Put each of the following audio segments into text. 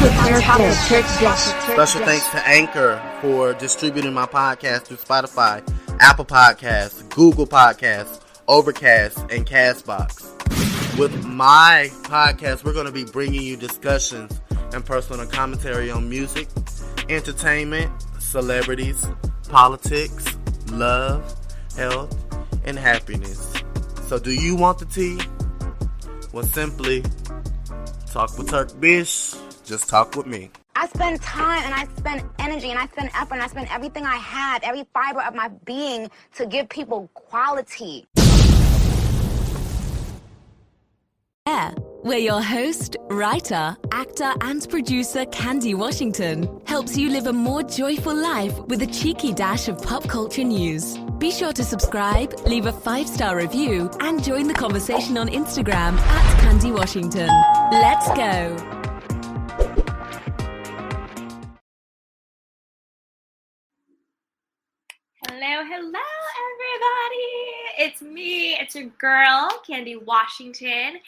Special thanks to Anchor for distributing my podcast through Spotify, Apple Podcasts, Google Podcasts, Overcast, and Castbox. With my podcast, we're going to be bringing you discussions and personal commentary on music, entertainment, celebrities, politics, love, health, and happiness. So do you want the tea? Well, simply talk with TURKBISH. Just talk with me. I spend time and I spend energy and I spend effort and I spend everything I have, every fiber of my being to give people quality. Where your host, writer, actor, and producer Candy Washington helps you live a more joyful life with a cheeky dash of pop culture news. Be sure to subscribe, leave a 5-star review, and join the conversation on Instagram at Candy Washington. Let's go. Hello, everybody. It's me. It's your girl, Candy Washington.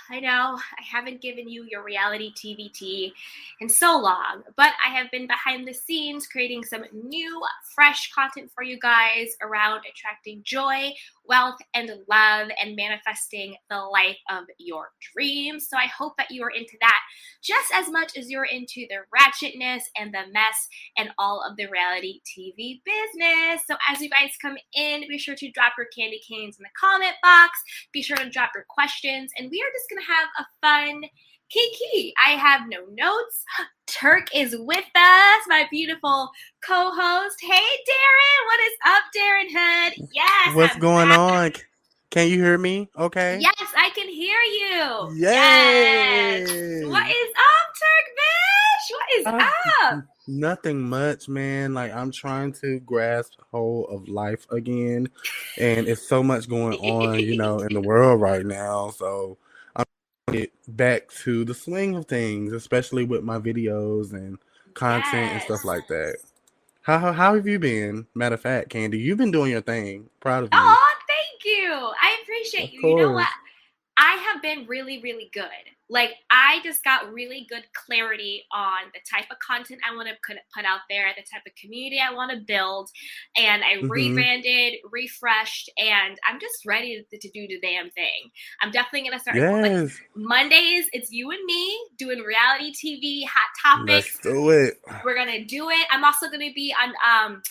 I know I haven't given you your reality TV tea in so long, but I have been behind the scenes creating some new, fresh content for you guys around attracting joy, wealth, and love, and manifesting the life of your dreams. So I hope that you are into that just as much as you're into the ratchetness and the mess and all of the reality TV business. So as you guys come in, be sure to drop your candy canes in the comment box. Be sure to drop your questions, and we are just going to have a fun kiki. I have no notes. Turk is with us, my beautiful co-host. Hey, Darren. What is up, Darren Hood? Yes. What's going on? Can you hear me? Okay. Yes, I can hear you. Yay. Yes. What is up, TURKBISH? What is up? Nothing much, man. Like, I'm trying to grasp hold of life again, and it's so much going on, in the world right now. So I'm trying to get back to the swing of things, especially with my videos and content and stuff like that. How have you been? Matter of fact, Candy, you've been doing your thing. Proud of you. Oh, thank you. I appreciate you. You know what? I have been really, really good. Like, I just got really good clarity on the type of content I want to put out there, the type of community I want to build, and I rebranded, refreshed, and I'm just ready to do the damn thing. I'm definitely going to start. Like, Mondays, it's you and me doing reality TV, hot topics. Let's do it. We're going to do it. I'm also going to be on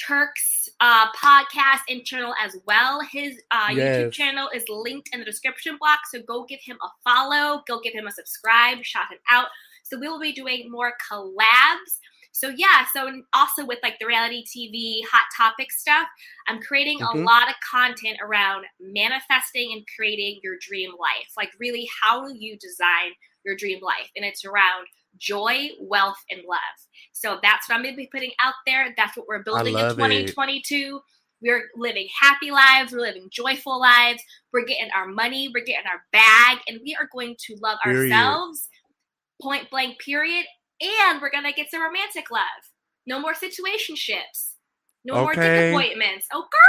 Turk's podcast and channel as well. His YouTube channel is linked in the description box, so go give him a follow, go give him a subscribe, shout him out. So we will be doing more collabs. So also with like the reality TV hot topic stuff, I'm creating a lot of content around manifesting and creating your dream life. Like, really, how do you design your dream life? And it's around joy, wealth, and love. So that's what I'm going to be putting out there. That's what we're building in 2022. We're living happy lives. We're living joyful lives. We're getting our money. We're getting our bag. And we are going to love ourselves, point blank, period. And we're going to get some romantic love. No more situationships. No more dick appointments. Oh, girl.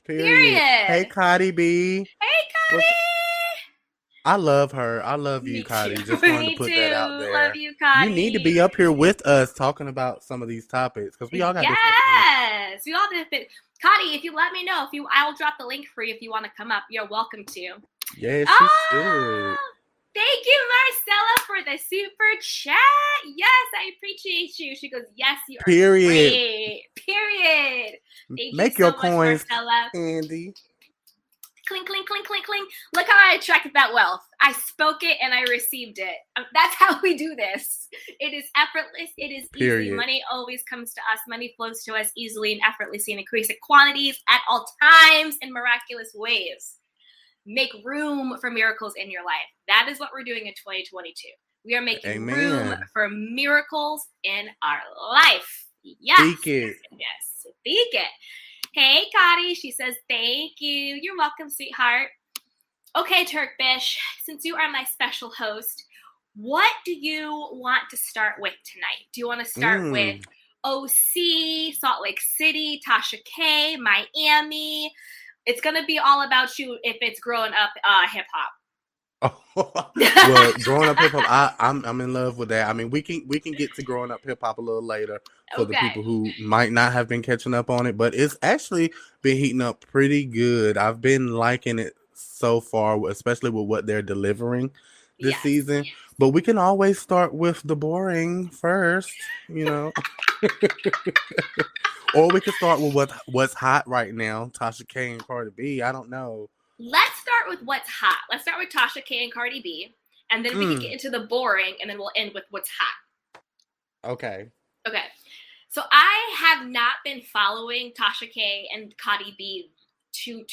Period. Hey, Cardi B. Hey, Cardi. I love her. I love you, Cardi. Just wanted to put that out there. Love you, Cardi. You need to be up here with us talking about some of these topics because we all got different things. We all different. Cardi, if you let me know, I'll drop the link for you if you want to come up. You're welcome to. Yes, you should. Thank you, Marcella, for the super chat. Yes, I appreciate you. She goes, yes, you are great. Period. Thank Make you your so coins, much, Marcella. Andy. Clink, clink, clink, clink, clink. Look how I attracted that wealth. I spoke it and I received it. That's how we do this. It is effortless. It is easy. Money always comes to us. Money flows to us easily and effortlessly in increasing quantities at all times in miraculous ways. Make room for miracles in your life. That is what we're doing in 2022. We are making room for miracles in our life. Yes. Speak it. Yes. Speak it. Hey, Kati. She says, thank you. You're welcome, sweetheart. Okay, TURKBISH, since you are my special host, what do you want to start with tonight? Do you want to start with OC, Salt Lake City, Tasha K, Miami? It's going to be all about you if it's growing up hip-hop. Well, growing up hip hop, I'm in love with that. I mean, we can get to growing up hip hop a little later for the people who might not have been catching up on it, but it's actually been heating up pretty good. I've been liking it so far, especially with what they're delivering this season. Yes. But we can always start with the boring first, you know. Or we can start with what's hot right now, Tasha K and Cardi B. I don't know. Let's start with what's hot. Let's start with Tasha K and Cardi B, and then we can get into the boring, and then we'll end with what's hot. Okay. So I have not been following Tasha K and Cardi B too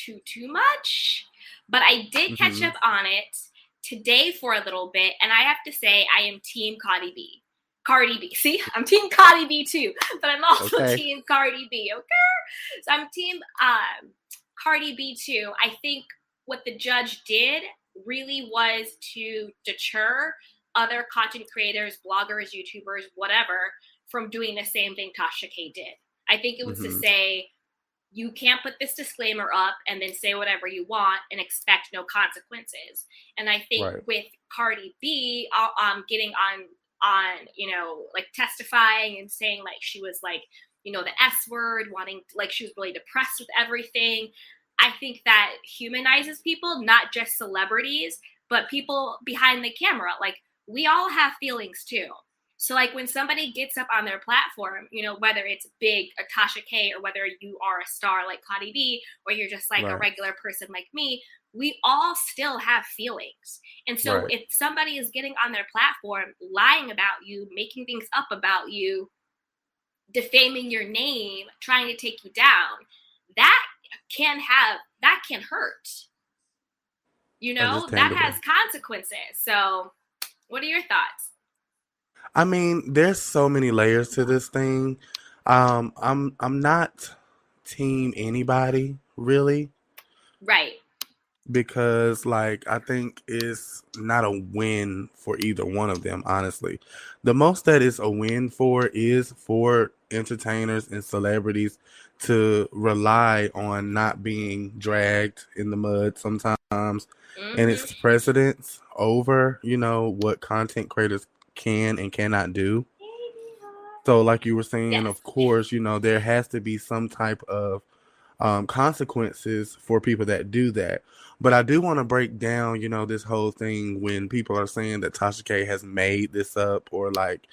much, but I did catch up on it today for a little bit, and I have to say I am team Cardi B. See, I'm team Cardi B too, but I'm also team Cardi B, okay? So I'm team Cardi B too. I think what the judge did really was to deter other content creators, bloggers, YouTubers, whatever, from doing the same thing Tasha K did. I think it was to say, you can't put this disclaimer up and then say whatever you want and expect no consequences. And I think with Cardi B getting on, like testifying and saying like she was like, the S word, wanting, like she was really depressed with everything. I think that humanizes people, not just celebrities, but people behind the camera. Like we all have feelings too. So like when somebody gets up on their platform, whether it's big Tasha K or whether you are a star like Cardi B, or you're just like a regular person like me, we all still have feelings. And so if somebody is getting on their platform, lying about you, making things up about you, defaming your name, trying to take you down, that can hurt. That has consequences. So what are your thoughts? I mean, there's so many layers to this thing. I'm not team anybody, really. Right. Because, like, I think it's not a win for either one of them, honestly. The most that it's a win for is for entertainers and celebrities to rely on not being dragged in the mud sometimes and its precedence over, what content creators can and cannot do. So, like you were saying, of course, there has to be some type of consequences for people that do that. But I do want to break down, this whole thing when people are saying that Tasha K has made this up or like,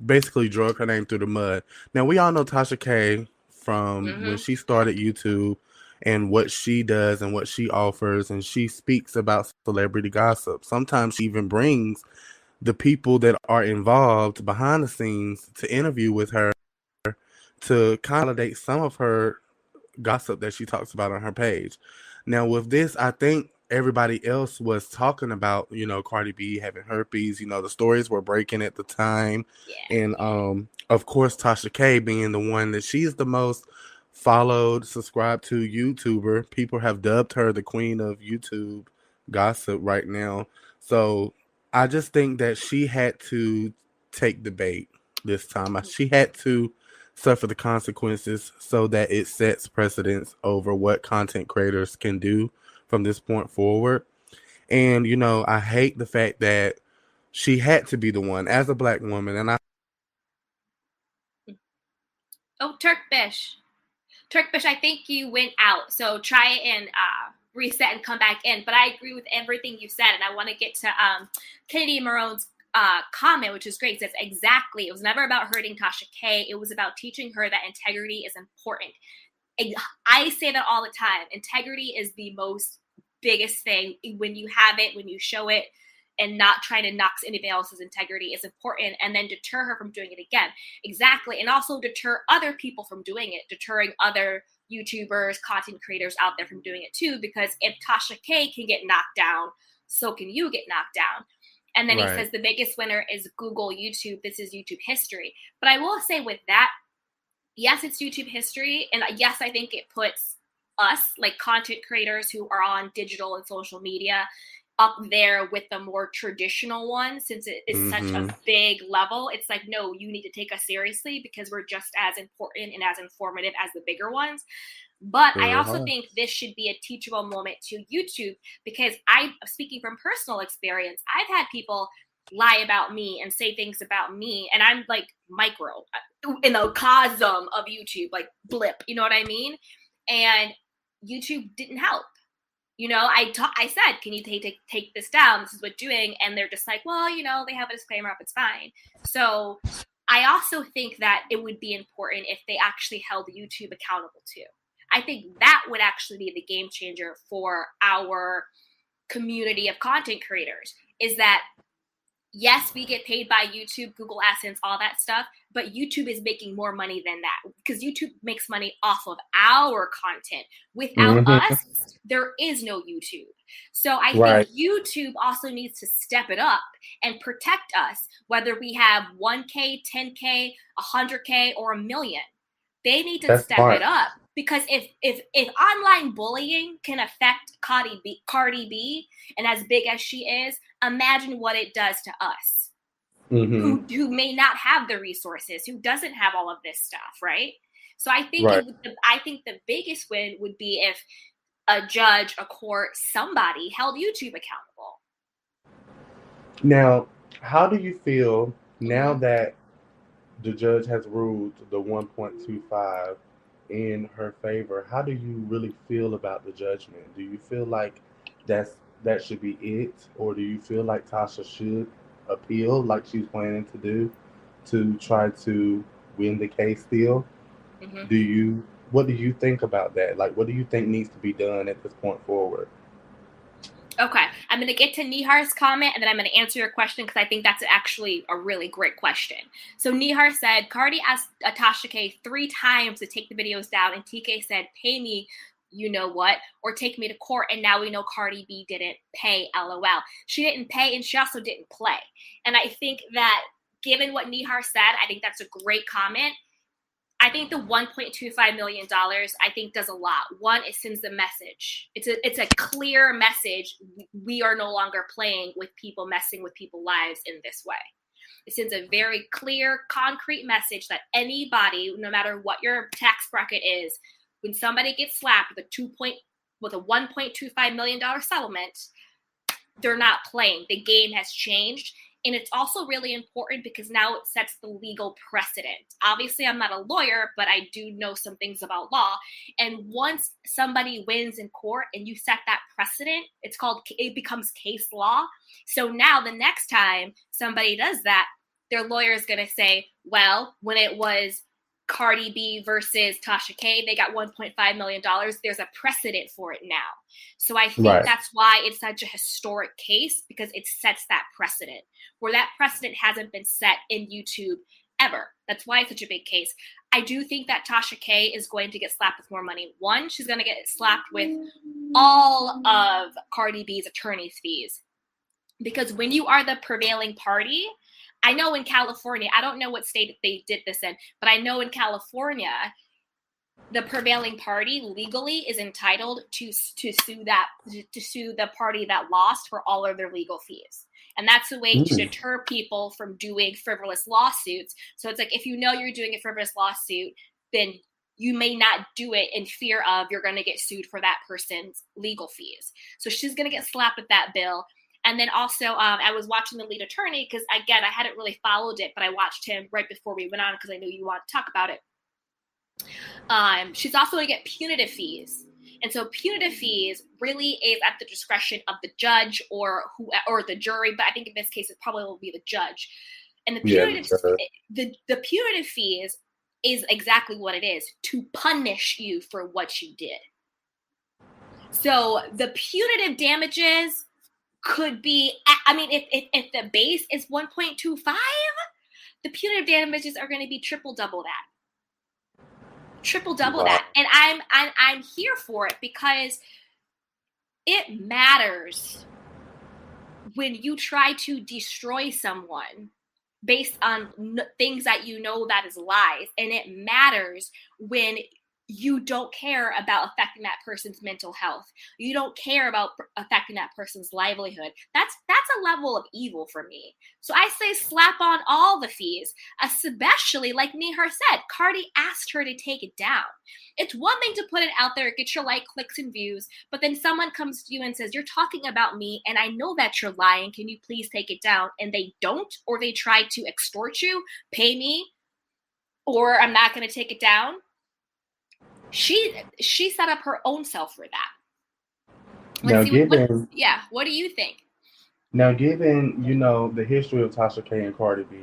basically drug her name through the mud. Now, we all know Tasha K from when she started YouTube and what she does and what she offers. And she speaks about celebrity gossip. Sometimes she even brings the people that are involved behind the scenes to interview with her to consolidate some of her gossip that she talks about on her page. Now with this, I think everybody else was talking about, Cardi B having herpes, the stories were breaking at the time. Yeah. And of course Tasha K being the one that she's the most followed, subscribed to YouTuber. People have dubbed her the queen of YouTube gossip right now. So I just think that she had to take the bait this time. She had to suffer the consequences so that it sets precedence over what content creators can do from this point forward. And, I hate the fact that she had to be the one as a Black woman. And TURKBISH, I think you went out. So try and reset and come back in. But I agree with everything you said. And I want to get to Kennedy Marone's comment, which is great. It says exactly. It was never about hurting Tasha K. It was about teaching her that integrity is important. I say that all the time. Integrity is the most biggest thing. When you have it, when you show it, and not trying to knock anybody else's integrity is important, and then deter her from doing it again. Exactly. And also deter other people from doing it, deterring other YouTubers, content creators out there from doing it too, because if Tasha K can get knocked down, so can you get knocked down. And then he says the biggest winner is Google, YouTube. This is YouTube history. But I will say with that, yes, it's YouTube history. And yes, I think it puts us, like content creators who are on digital and social media, up there with the more traditional ones, since it is such a big level. It's like, no, you need to take us seriously because we're just as important and as informative as the bigger ones. But I also think this should be a teachable moment to YouTube, because I'm speaking from personal experience. I've had people lie about me and say things about me, and I'm like micro in the cosm of YouTube, like blip, you know what I mean? And YouTube didn't help. You know, I said, can you take this down? This is what doing. And they're just like, well, you know, they have a disclaimer up, it's fine. So I also think that it would be important if they actually held YouTube accountable too. I think that would actually be the game changer for our community of content creators, is that yes, we get paid by YouTube, Google AdSense, all that stuff, but YouTube is making more money than that, because YouTube makes money off of our content. Without us, there is no YouTube. So I think YouTube also needs to step it up and protect us, whether we have 1K, 10K, 100K, or a million. They need to step it up, because if online bullying can affect Cardi B, and as big as she is, imagine what it does to us, who may not have the resources, who doesn't have all of this stuff, right? So I think I think the biggest win would be if a judge, a court, somebody held YouTube accountable. Now, how do you feel now that the judge has ruled the 1.25 in her favor? How do you really feel about the judgment? Do you feel like that should be it, or do you feel like Tasha should appeal like she's planning to do, to try to win the case still? What do you think about that? Like, what do you think needs to be done at this point forward? Okay, I'm going to get to Nihar's comment, and then I'm going to answer your question, because I think that's actually a really great question. So Nihar said, Cardi asked Tasha K 3 times to take the videos down, and TK said, pay me, you know what, or take me to court, and now we know Cardi B didn't pay, LOL. She didn't pay, and she also didn't play. And I think that, given what Nihar said, I think that's a great comment. I think the $1.25 million, I think, does a lot. One, it sends a message. It's a clear message. We are no longer playing with people, messing with people's lives in this way. It sends a very clear, concrete message that anybody, no matter what your tax bracket is, when somebody gets slapped with a $1.25 million settlement, they're not playing. The game has changed. And it's also really important because now it sets the legal precedent. Obviously, I'm not a lawyer, but I do know some things about law. And once somebody wins in court and you set that precedent, it becomes case law. So now the next time somebody does that, their lawyer is going to say, well, when it was Cardi B versus Tasha K, they got $1.5 million. There's a precedent for it now. So I think that's why it's such a historic case, because it sets that precedent, where that precedent hasn't been set in YouTube ever. That's why it's such a big case. I do think that Tasha K is going to get slapped with more money. One, she's going to get slapped with all of Cardi B's attorney's fees, because when you are the prevailing party, I know in California, I don't know what state they did this in, but I know in California, the prevailing party legally is entitled to sue the party that lost for all of their legal fees. And that's a way to deter people from doing frivolous lawsuits. So it's like, if you know you're doing a frivolous lawsuit, then you may not do it in fear of you're going to get sued for that person's legal fees. So she's going to get slapped with that bill. And then also, I was watching the lead attorney, because, again, I hadn't really followed it, but I watched him right before we went on because I knew you wanted to talk about it. She's also going to get punitive fees. And so punitive fees really is at the discretion of the judge or the jury, but I think in this case it probably will be the judge. And the punitive fees is exactly what it is, to punish you for what you did. So the punitive damages could be, I mean, if the base is 1.25, the punitive damages are going to be triple double that. And I'm here for it, because it matters when you try to destroy someone based on things that you know that is lies. And it matters when you don't care about affecting that person's mental health. You don't care about affecting that person's livelihood. That's a level of evil for me. So I say slap on all the fees, especially like Nihar said, Cardi asked her to take it down. It's one thing to put it out there, get your clicks and views, but then someone comes to you and says, you're talking about me and I know that you're lying. Can you please take it down? And they don't, or they try to extort you, pay me, or I'm not going to take it down. She set up her own self for that. What do you think? Now, given, the history of Tasha K and Cardi B,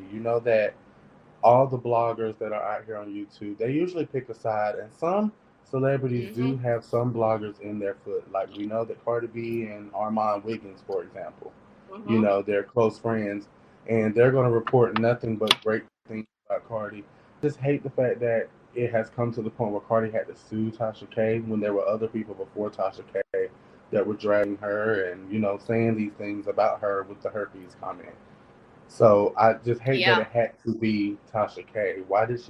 that all the bloggers that are out here on YouTube, they usually pick a side, and some celebrities do have some bloggers in their foot. Like, we know that Cardi B and Armand Wiggins, for example, they're close friends, and they're going to report nothing but great things about Cardi. Just hate the fact that it has come to the point where Cardi had to sue Tasha K when there were other people before Tasha K that were dragging her and, saying these things about her with the herpes comment. So I just hate that it had to be Tasha K. Why did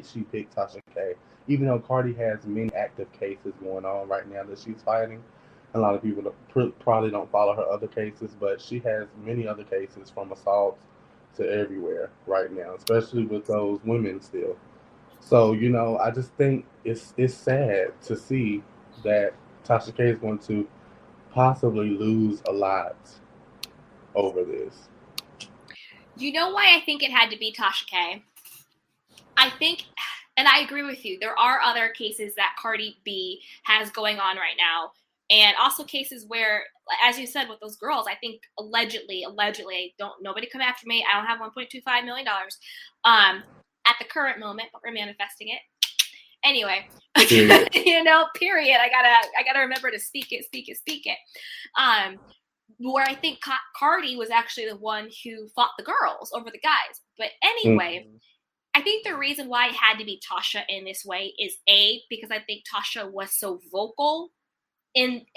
she pick Tasha K? Even though Cardi has many active cases going on right now that she's fighting. A lot of people probably don't follow her other cases, but she has many other cases from assaults to everywhere right now, especially with those women still. So, I just think it's sad to see that Tasha K is going to possibly lose a lot over this. You know why I think it had to be Tasha K? I think, and I agree with you, there are other cases that Cardi B has going on right now. And also cases where, as you said, with those girls, I think allegedly, nobody come after me. I don't have $1.25 million at the current moment, but we're manifesting it. Anyway, period. I gotta remember to speak it. Where I think Cardi was actually the one who fought the girls over the guys. But anyway, I think the reason why it had to be Tasha in this way is because I think Tasha was so vocal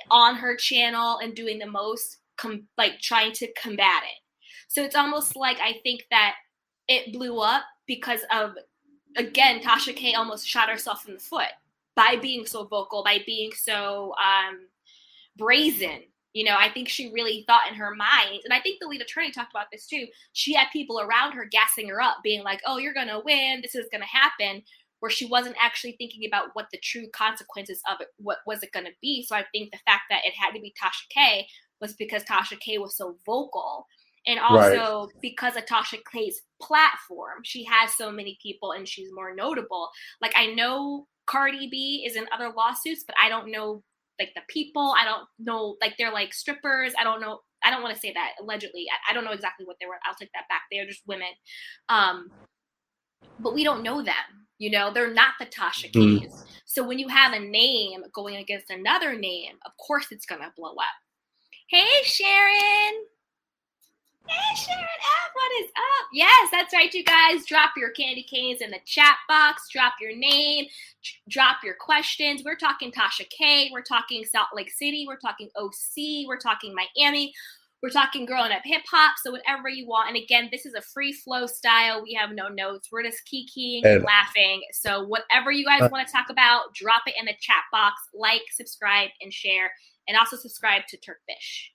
on her channel and doing the most, trying to combat it. So it's almost like I think that it blew up because of, again, Tasha K almost shot herself in the foot by being so vocal, by being so brazen. I think she really thought in her mind, and I think the lead attorney talked about this too. She had people around her gassing her up, being like, oh, you're going to win. This is going to happen. Where she wasn't actually thinking about what the true consequences of it, what was it going to be. So I think the fact that it had to be Tasha K was because Tasha K was so vocal. And also because of Tasha K's platform, she has so many people and she's more notable. Like, I know Cardi B is in other lawsuits, but I don't know, the people. I don't know, they're strippers. I don't know. I don't want to say that allegedly. I don't know exactly what they were. I'll take that back. They are just women. But we don't know them. They're not the Tasha K's. So when you have a name going against another name, of course it's going to blow up. Hey, Sharon. Hey, Sharon F., what is up? Yes, that's right, you guys. Drop your candy canes in the chat box. Drop your name. Drop your questions. We're talking Tasha K. We're talking Salt Lake City. We're talking OC. We're talking Miami. We're talking growing up hip hop, so whatever you want. And again, this is a free flow style. We have no notes. We're just kikiing and laughing. So whatever you guys want to talk about, drop it in the chat box. Like, subscribe, and share. And also subscribe to TURKBISH.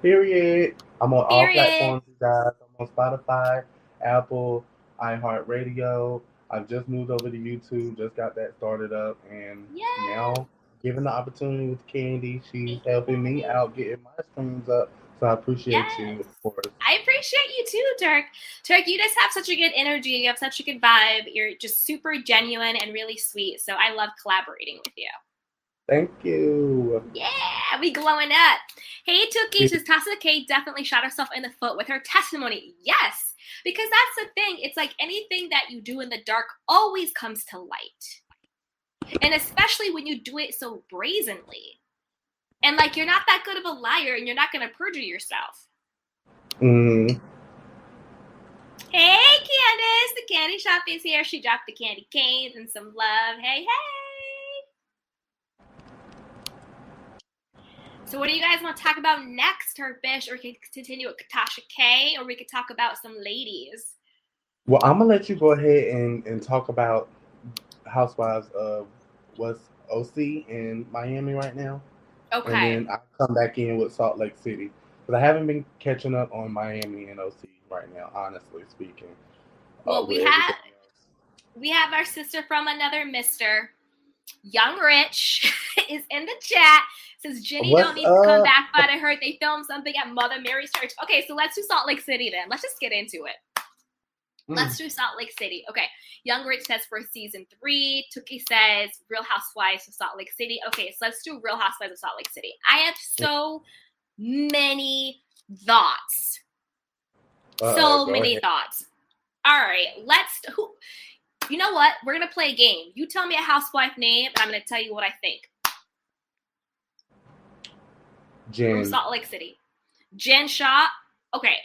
Period. I'm on all platforms, you guys. I'm on Spotify, Apple, iHeartRadio. I've just moved over to YouTube, just got that started up, and now given the opportunity with Candy, she's helping me out getting my streams up. So I appreciate you, of course. I appreciate you too, Turk. Turk, you just have such a good energy. You have such a good vibe. You're just super genuine and really sweet. So I love collaborating with you. Thank you. Yeah, we glowing up. Hey, Tookie says Tasha K definitely shot herself in the foot with her testimony. Yes, because that's the thing. It's like anything that you do in the dark always comes to light. And especially when you do it so brazenly. And you're not that good of a liar and you're not going to perjure yourself. Mm-hmm. Hey, Candace, the candy shop is here. She dropped the candy canes and some love. Hey, hey. So what do you guys want to talk about next, TURKBISH? Or we can continue with Tasha K, or we could talk about some ladies. Well, I'm going to let you go ahead and talk about Housewives of what's OC in Miami right now. Okay. And then I come back in with Salt Lake City. Because I haven't been catching up on Miami and OC right now, honestly speaking. Well, we have our sister from another Mister. Young Rich is in the chat. Says Jenny don't need to come back, but I heard they filmed something at Mother Mary's Church. Okay, so let's do Salt Lake City then. Let's just get into it. Let's do Salt Lake City. Okay, Young Rich says for season 3. Tuki says Real Housewives of Salt Lake City. Okay, so let's do Real Housewives of Salt Lake City. I have so many thoughts. So many thoughts. All right, you know what? We're going to play a game. You tell me a housewife name, and I'm going to tell you what I think. Jen. From Salt Lake City. Jen Shah. Okay.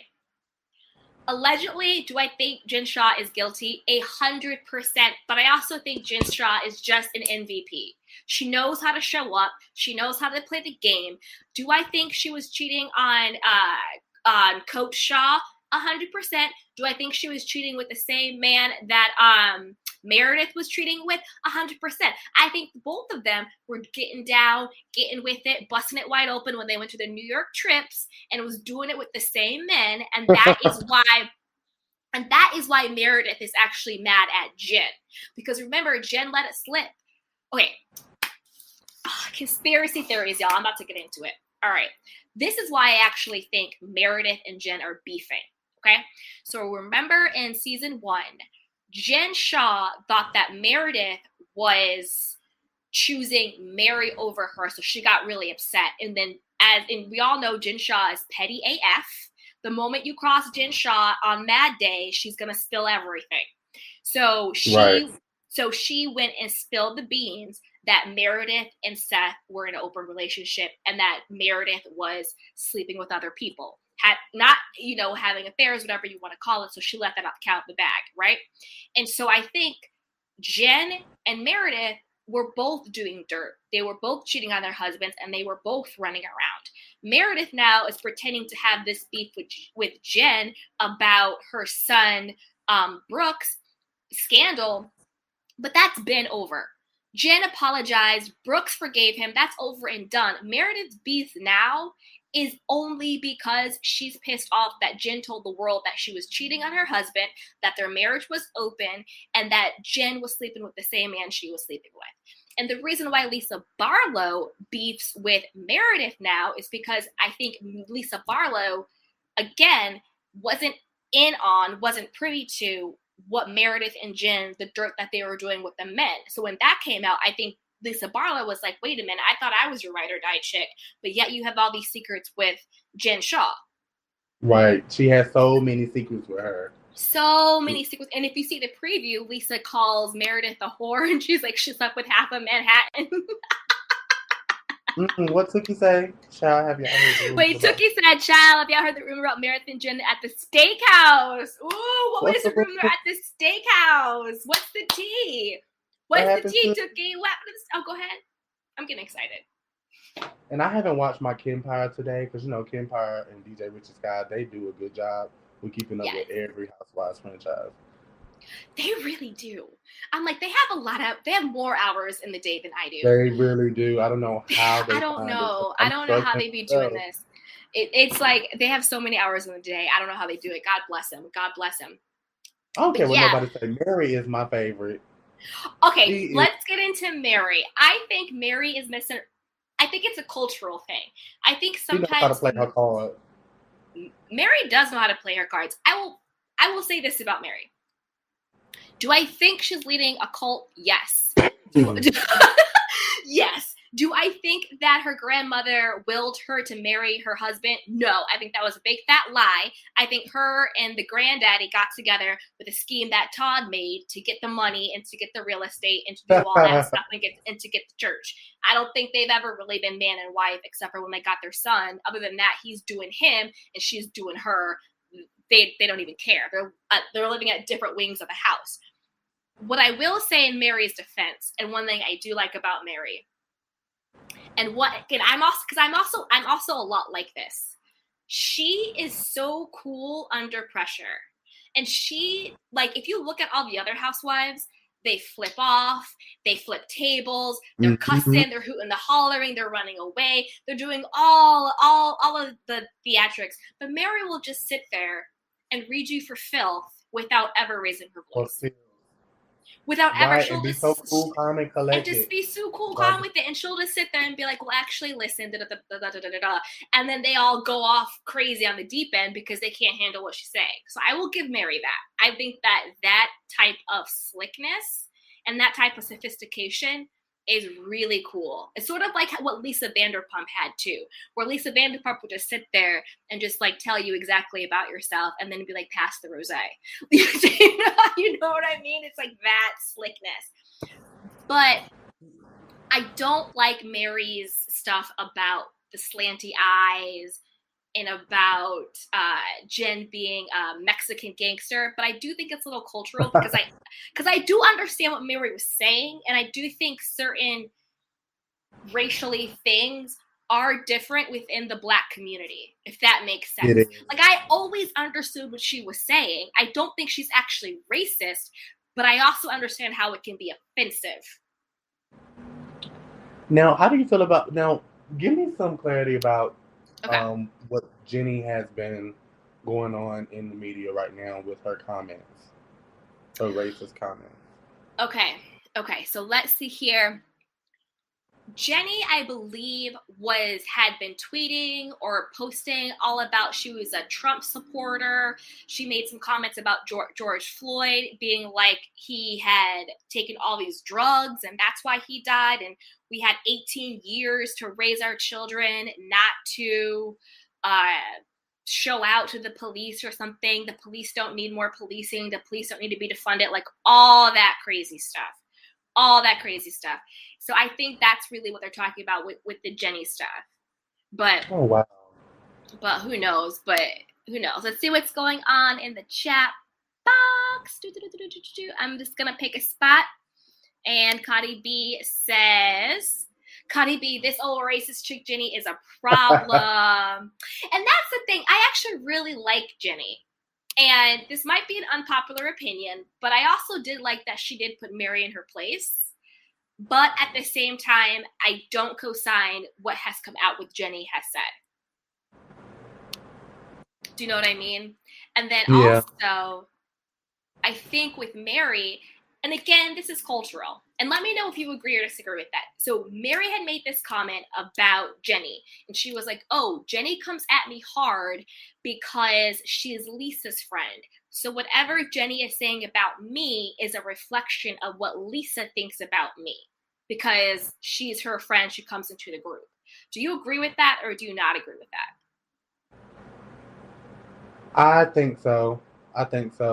Allegedly, do I think Jen Shah is guilty? 100%. But I also think Jen Shah is just an MVP. She knows how to show up. She knows how to play the game. Do I think she was cheating on Coach Shah? 100%. Do I think she was cheating with the same man that Meredith was cheating with? 100%. I think both of them were getting down, getting with it, busting it wide open when they went to the New York trips and was doing it with the same men. And that is why Meredith is actually mad at Jen. Because remember, Jen let it slip. Okay. Conspiracy theories, y'all. I'm about to get into it. All right. This is why I actually think Meredith and Jen are beefing. Okay, so remember in season 1, Jen Shah thought that Meredith was choosing Mary over her, so she got really upset. And then, we all know, Jen Shah is petty AF. The moment you cross Jen Shah on Mad Day, she's gonna spill everything. So she went and spilled the beans that Meredith and Seth were in an open relationship, and that Meredith was sleeping with other people. Not, having affairs, whatever you want to call it. So she let that out the bag, right? And so I think Jen and Meredith were both doing dirt. They were both cheating on their husbands, and they were both running around. Meredith now is pretending to have this beef with Jen about her son Brooks' scandal, but that's been over. Jen apologized. Brooks forgave him. That's over and done. Meredith's beef now is only because she's pissed off that Jen told the world that she was cheating on her husband, that their marriage was open, and that Jen was sleeping with the same man she was sleeping with. And the reason why Lisa Barlow beefs with Meredith now is because I think Lisa Barlow, again, wasn't privy to what Meredith and Jen, the dirt that they were doing with the men. So when that came out, I think Lisa Barlow was like, wait a minute, I thought I was your ride or die chick, but yet you have all these secrets with Jen Shah. Right. She has so many secrets with her. So many secrets. And if you see the preview, Lisa calls Meredith a whore, and she's like, she slept with half of Manhattan. What Tookie say? Child, have y'all heard the rumor? Wait, Tookie said, child, have y'all heard the rumor about Meredith and Jen at the steakhouse? Ooh, what was the rumor at the steakhouse? What's the tea? What's the tea, Tookie? Oh, go ahead. I'm getting excited. And I haven't watched my Kempire today because, Kempire and DJ Richard Sky, they do a good job with keeping up with every Housewives franchise. They really do. I'm like, they have more hours in the day than I do. They really do. I don't know how they I don't know how they be doing this. It's like they have so many hours in the day. I don't know how they do it. God bless them. God bless them. I don't care what nobody say. Mary is my favorite. Okay, let's get into Mary. I think Mary is missing. I think it's a cultural thing. I think sometimes she knows how to play her cards. Mary does know how to play her cards. I will say this about Mary. Do I think she's leading a cult? Yes. Yes. Do I think that her grandmother willed her to marry her husband? No. I think that was a big fat lie. I think her and the granddaddy got together with a scheme that Todd made to get the money and to get the real estate and to do all that stuff and to get the church. I don't think they've ever really been man and wife except for when they got their son. Other than that, he's doing him and she's doing her. They don't even care. They're living at different wings of the house. What I will say in Mary's defense, and one thing I do like about Mary, and I'm also a lot like this. She is so cool under pressure. And she, like, if you look at all the other housewives, they flip off, they flip tables, they're cussing, they're hooting, they're hollering, they're running away, they're doing all of the theatrics. But Mary will just sit there and read you for filth without ever raising her voice. Without ever, she'll and be just so cool, calm, and collected. And just be so cool, calm with it. And she'll just sit there and be like, well, actually, listen, da-da-da-da-da-da. And then they all go off crazy on the deep end because they can't handle what she's saying. So I will give Mary that. I think that type of slickness and that type of sophistication is really cool. It's sort of like what Lisa Vanderpump had too, where Lisa Vanderpump would just sit there and just like tell you exactly about yourself and then be like, pass the rosé. You know what I mean? It's like that slickness. But I don't like Mary's stuff about the slanty eyes and about Jen being a Mexican gangster, but I do think it's a little cultural because I do understand what Mary was saying, and I do think certain racially things are different within the Black community, if that makes sense. Like, I always understood what she was saying. I don't think she's actually racist, but I also understand how it can be offensive. Now, how do you feel about, give me some clarity about what Jenny has been going on in the media right now with her comments, her racist comments. Okay, so let's see here. Jenny, I believe, had been tweeting or posting all about she was a Trump supporter. She made some comments about George Floyd being like he had taken all these drugs and that's why he died. And we had 18 years to raise our children, not to show out to the police or something. The police don't need more policing. The police don't need to be defunded. Like all that crazy stuff. So I think that's really what they're talking about with the Jenny stuff. But oh wow. But who knows? Let's see what's going on in the chat box. I'm just gonna pick a spot. And Cardi B says, this old racist chick Jenny is a problem. And that's the thing. I actually really like Jenny. And this might be an unpopular opinion, but I also did like that she did put Mary in her place. But at the same time, I don't co-sign what has come out with Jenny has said. Do you know what I mean? And then also, I think with Mary, and again, this is cultural. And let me know if you agree or disagree with that. So Mary had made this comment about Jenny. And she was like, oh, Jenny comes at me hard because she is Lisa's friend. So whatever Jenny is saying about me is a reflection of what Lisa thinks about me. Because she's her friend, she comes into the group. Do you agree with that or do you not agree with that? I think so.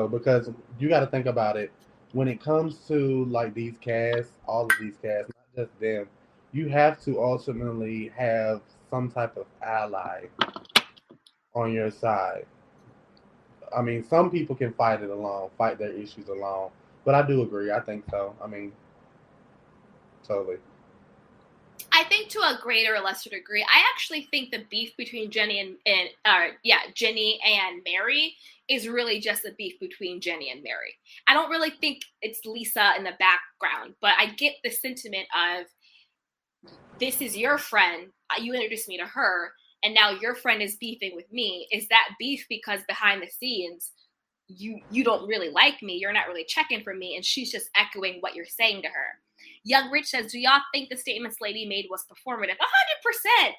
Because you got to think about it. When it comes to like these casts, all of these casts, not just them, you have to ultimately have some type of ally on your side. I mean, some people can fight their issues alone. But I do agree. I think so. I mean, totally. I think to a greater or lesser degree, I actually think the beef between Jenny and Mary is really just a beef between Jenny and Mary. I don't really think it's Lisa in the background, but I get the sentiment of this is your friend. You introduced me to her, and now your friend is beefing with me. Is that beef because behind the scenes, you don't really like me? You're not really checking for me, and she's just echoing what you're saying to her. Young Rich says, do y'all think the statements Lady made was performative? 100%. 100%.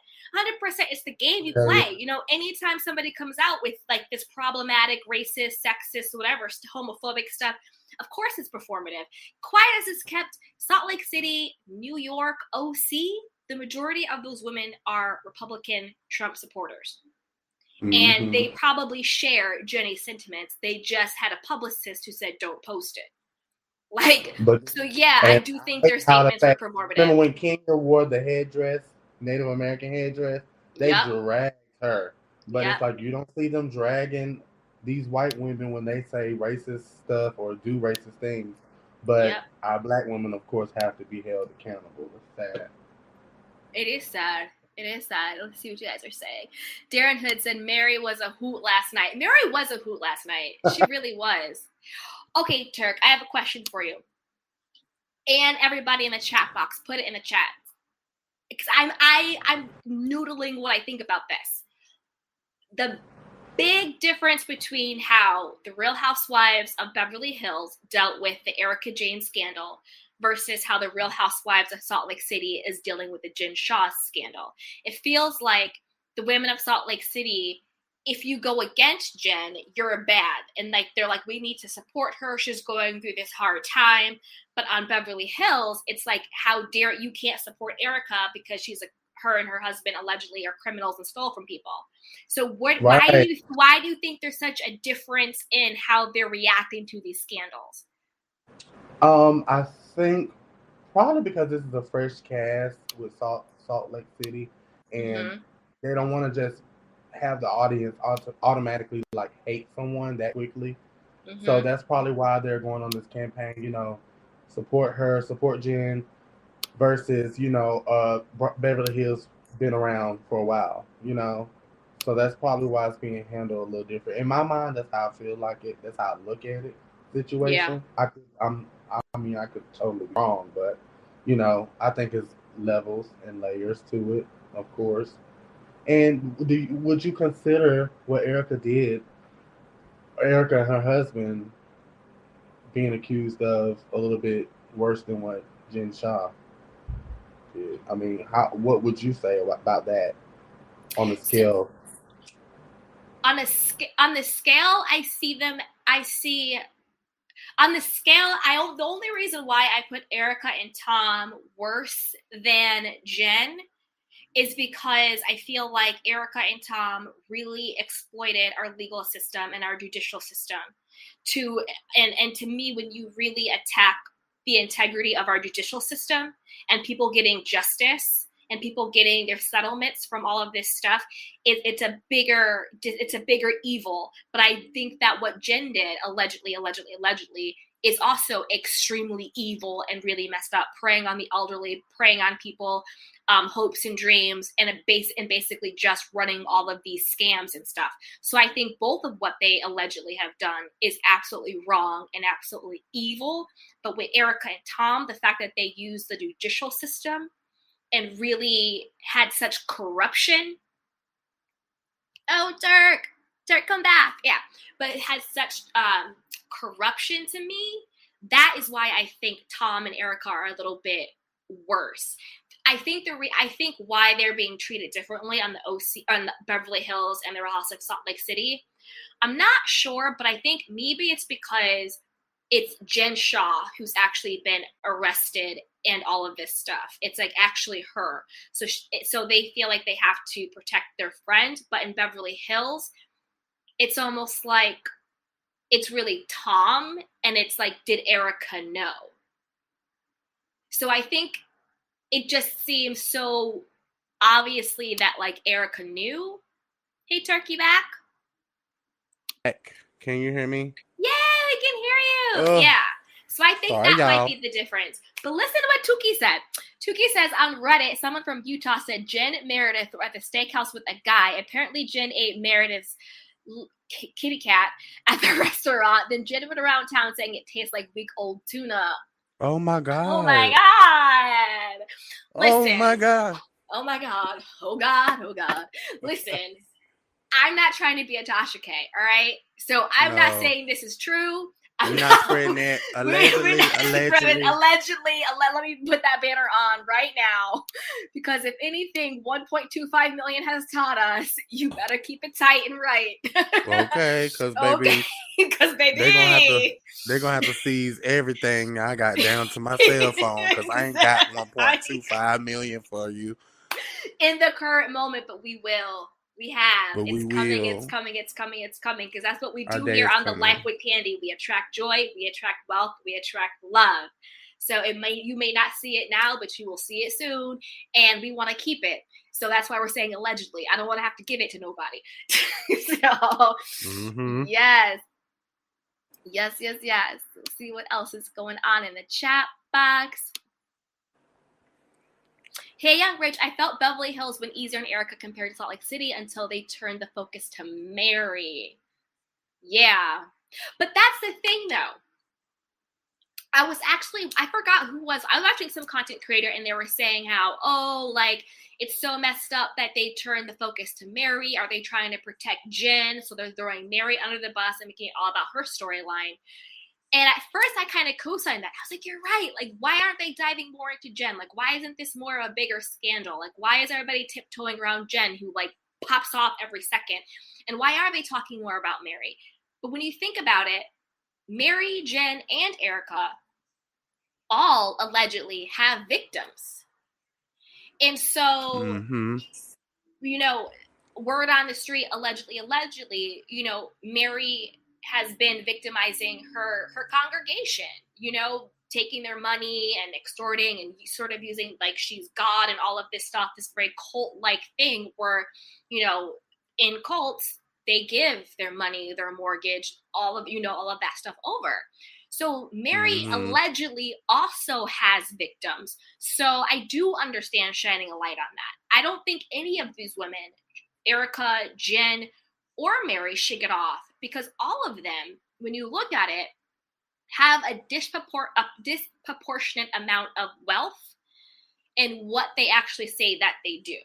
It's the game you play. You know, anytime somebody comes out with like this problematic, racist, sexist, whatever, homophobic stuff, of course it's performative. Quiet as it's kept, Salt Lake City, New York, OC, the majority of those women are Republican Trump supporters. Mm-hmm. And they probably share Jenny's sentiments. They just had a publicist who said, don't post it. I do think their statements were performative. Remember when Kenya wore the headdress, Native American headdress? They dragged her. But it's like you don't see them dragging these white women when they say racist stuff or do racist things. But our Black women, of course, have to be held accountable. It's sad. It is sad. Let's see what you guys are saying. Darren Hood said Mary was a hoot last night. Mary was a hoot last night. She really was. Okay, Turk, I have a question for you. And everybody in the chat box, put it in the chat. Because I'm noodling what I think about this. The big difference between how the Real Housewives of Beverly Hills dealt with the Erica Jane scandal versus how the Real Housewives of Salt Lake City is dealing with the Jen Shah scandal. It feels like the women of Salt Lake City, if you go against Jen, you're bad. And like they're like, we need to support her. She's going through this hard time. But on Beverly Hills, it's like, how dare you can't support Erica because her and her husband allegedly are criminals and stole from people. So why do you think there's such a difference in how they're reacting to these scandals? I think probably because this is a fresh cast with Salt Lake City, and they don't want to just have the audience automatically like hate someone that quickly. So that's probably why they're going on this campaign, you know, support her, support Jen, versus, you know, Beverly Hills been around for a while, you know. So that's probably why it's being handled a little different. In my mind, that's how I feel like it. That's how I look at it. Situation. Yeah. I could totally be wrong, but you know, I think it's levels and layers to it, of course. And would you consider what Erica did, Erica and her husband, being accused of a little bit worse than what Jen Shah did? I mean, what would you say about that on the scale? On the scale, on the scale, the only reason why I put Erica and Tom worse than Jen is because I feel like Erica and Tom really exploited our legal system and our judicial system and to me, when you really attack the integrity of our judicial system and people getting justice and people getting their settlements from all of this stuff, it's a bigger evil. But I think that what Jen did, allegedly, is also extremely evil and really messed up, preying on the elderly, preying on people, hopes and dreams, and basically just running all of these scams and stuff. So I think both of what they allegedly have done is absolutely wrong and absolutely evil. But with Erica and Tom, the fact that they used the judicial system and really had such corruption. Oh, Turk, come back. Yeah. But it had such corruption to me. That is why I think Tom and Erica are a little bit worse. I think why they're being treated differently on the Beverly Hills and the Real House of Salt Lake City, I'm not sure, but I think maybe it's because it's Jen Shah who's actually been arrested and all of this stuff. It's like actually her. So they feel like they have to protect their friend. But in Beverly Hills, it's almost like it's really Tom, and it's like, did Erica know? So I think it just seems so obviously that like Erica knew. Hey, Turkey back. Can you hear me? Yeah, we can hear you. Yeah. So I think that might be the difference. But listen to what Tuki said. Tuki says on Reddit, someone from Utah said Jen Meredith were at the steakhouse with a guy. Apparently Jen ate Meredith's kitty cat at the restaurant. Then Jen went around town saying it tastes like week old tuna. Oh my God. Oh my God. Listen. Oh my God. Oh my God. Oh God. Oh God. Listen, I'm not trying to be a Tasha K, all right? So I'm not saying this is true. We're not spreading it. Allegedly. Let me put that banner on right now. Because if anything, 1.25 million has taught us, you better keep it tight and right. Okay, because baby, they're gonna have to seize everything I got down to my cell phone, because I ain't got 1.25 million for you in the current moment, but we will. We have. But it's coming. Because that's what we do here on the Life with Candy. We attract joy, we attract wealth, we attract love. So you may not see it now, but you will see it soon. And we want to keep it. So that's why we're saying allegedly. I don't want to have to give it to nobody. Yes. Let's see what else is going on in the chat box. Hey, Young Rich, I felt Beverly Hills went easier on Erica compared to Salt Lake City until they turned the focus to Mary. Yeah. But that's the thing, though. I forgot who was, I was watching some content creator and they were saying how, like, it's so messed up that they turned the focus to Mary. Are they trying to protect Jen? So they're throwing Mary under the bus and making it all about her storyline. And at first I kind of co-signed that. I was like, you're right. Like, why aren't they diving more into Jen? Like, why isn't this more of a bigger scandal? Like, why is everybody tiptoeing around Jen, who like pops off every second? And why are they talking more about Mary? But when you think about it, Mary, Jen, and Erica all allegedly have victims. And so, you know, word on the street, allegedly, you know, Mary has been victimizing her congregation, you know, taking their money and extorting and sort of using like she's God and all of this stuff, this very cult-like thing where, you know, in cults, they give their money, their mortgage, all of that stuff over. So Mary allegedly also has victims. So I do understand shining a light on that. I don't think any of these women, Erica, Jen, or Mary, should get off because all of them, when you look at it, have a disproportionate amount of wealth in what they actually say that they do.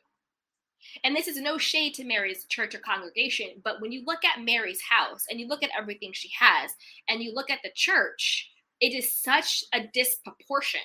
And this is no shade to Mary's church or congregation, but when you look at Mary's house and you look at everything she has and you look at the church, it is such a disproportion.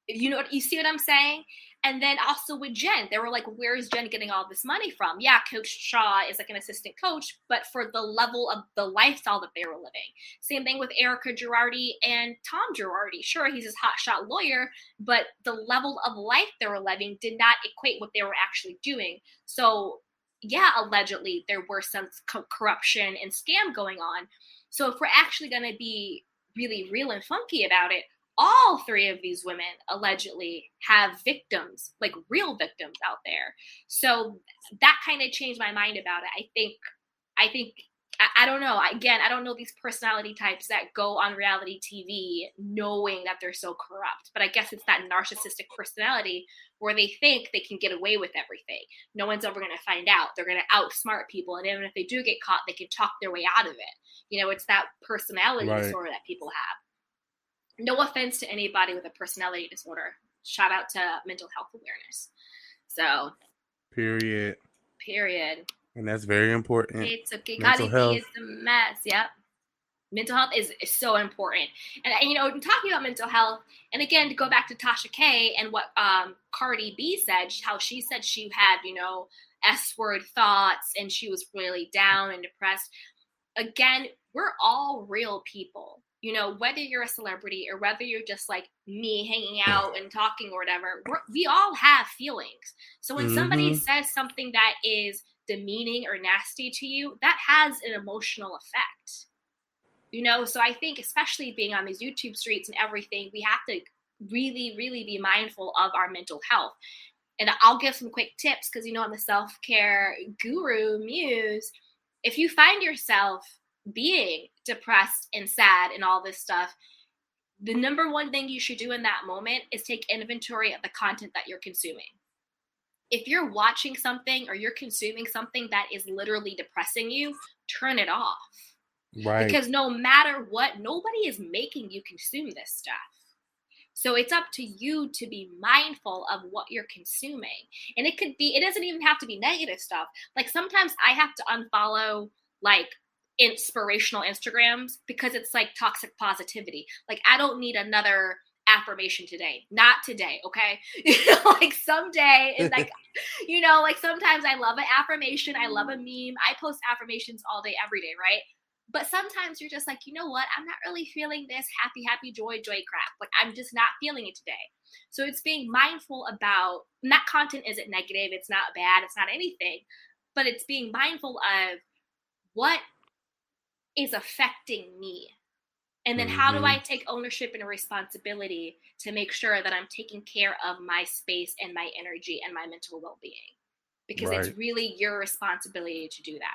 You see what I'm saying? And then also with Jen, they were like, where is Jen getting all this money from? Yeah, Coach Shaw is like an assistant coach, but for the level of the lifestyle that they were living. Same thing with Erica Girardi and Tom Girardi. Sure, he's his hotshot lawyer, but the level of life they were living did not equate what they were actually doing. So yeah, allegedly there were some corruption and scam going on. So if we're actually going to be really real and funky about it, all three of these women allegedly have victims, like real victims out there. So that kind of changed my mind about it. I don't know. Again, I don't know these personality types that go on reality TV knowing that they're so corrupt. But I guess it's that narcissistic personality where they think they can get away with everything. No one's ever going to find out. They're going to outsmart people. And even if they do get caught, they can talk their way out of it. You know, it's that personality disorder that people have. No offense to anybody with a personality disorder. Shout out to mental health awareness. So. Period. And that's very important. It's okay. Mental health is a mess. Yep. Mental health is so important. And, you know, talking about mental health, and again, to go back to Tasha K and what Cardi B said, how she said she had, you know, S-word thoughts and she was really down and depressed. Again, we're all real people. You know, whether you're a celebrity or whether you're just like me hanging out and talking or whatever, we all have feelings. So when somebody says something that is demeaning or nasty to you, that has an emotional effect. You know, so I think especially being on these YouTube streets and everything, we have to really, really be mindful of our mental health. And I'll give some quick tips because, you know, I'm a self-care guru, muse. If you find yourself being depressed and sad and all this stuff, the number one thing you should do in that moment is take inventory of the content that you're consuming. If you're watching something or you're consuming something that is literally depressing you, turn it off. Right. Because no matter what, nobody is making you consume this stuff. So it's up to you to be mindful of what you're consuming. And it doesn't even have to be negative stuff. Like sometimes I have to unfollow like inspirational Instagrams because it's like toxic positivity. Like I don't need another affirmation today. Not today, okay? Like someday, and like, you know, like sometimes I love an affirmation. I love a meme. I post affirmations all day, every day, right? But sometimes you're just like, you know what? I'm not really feeling this happy, joy crap. Like I'm just not feeling it today. So it's being mindful about, and that content isn't negative. It's not bad. It's not anything. But it's being mindful of what is affecting me. And then how do I take ownership and responsibility to make sure that I'm taking care of my space and my energy and my mental well-being? Because it's really your responsibility to do that.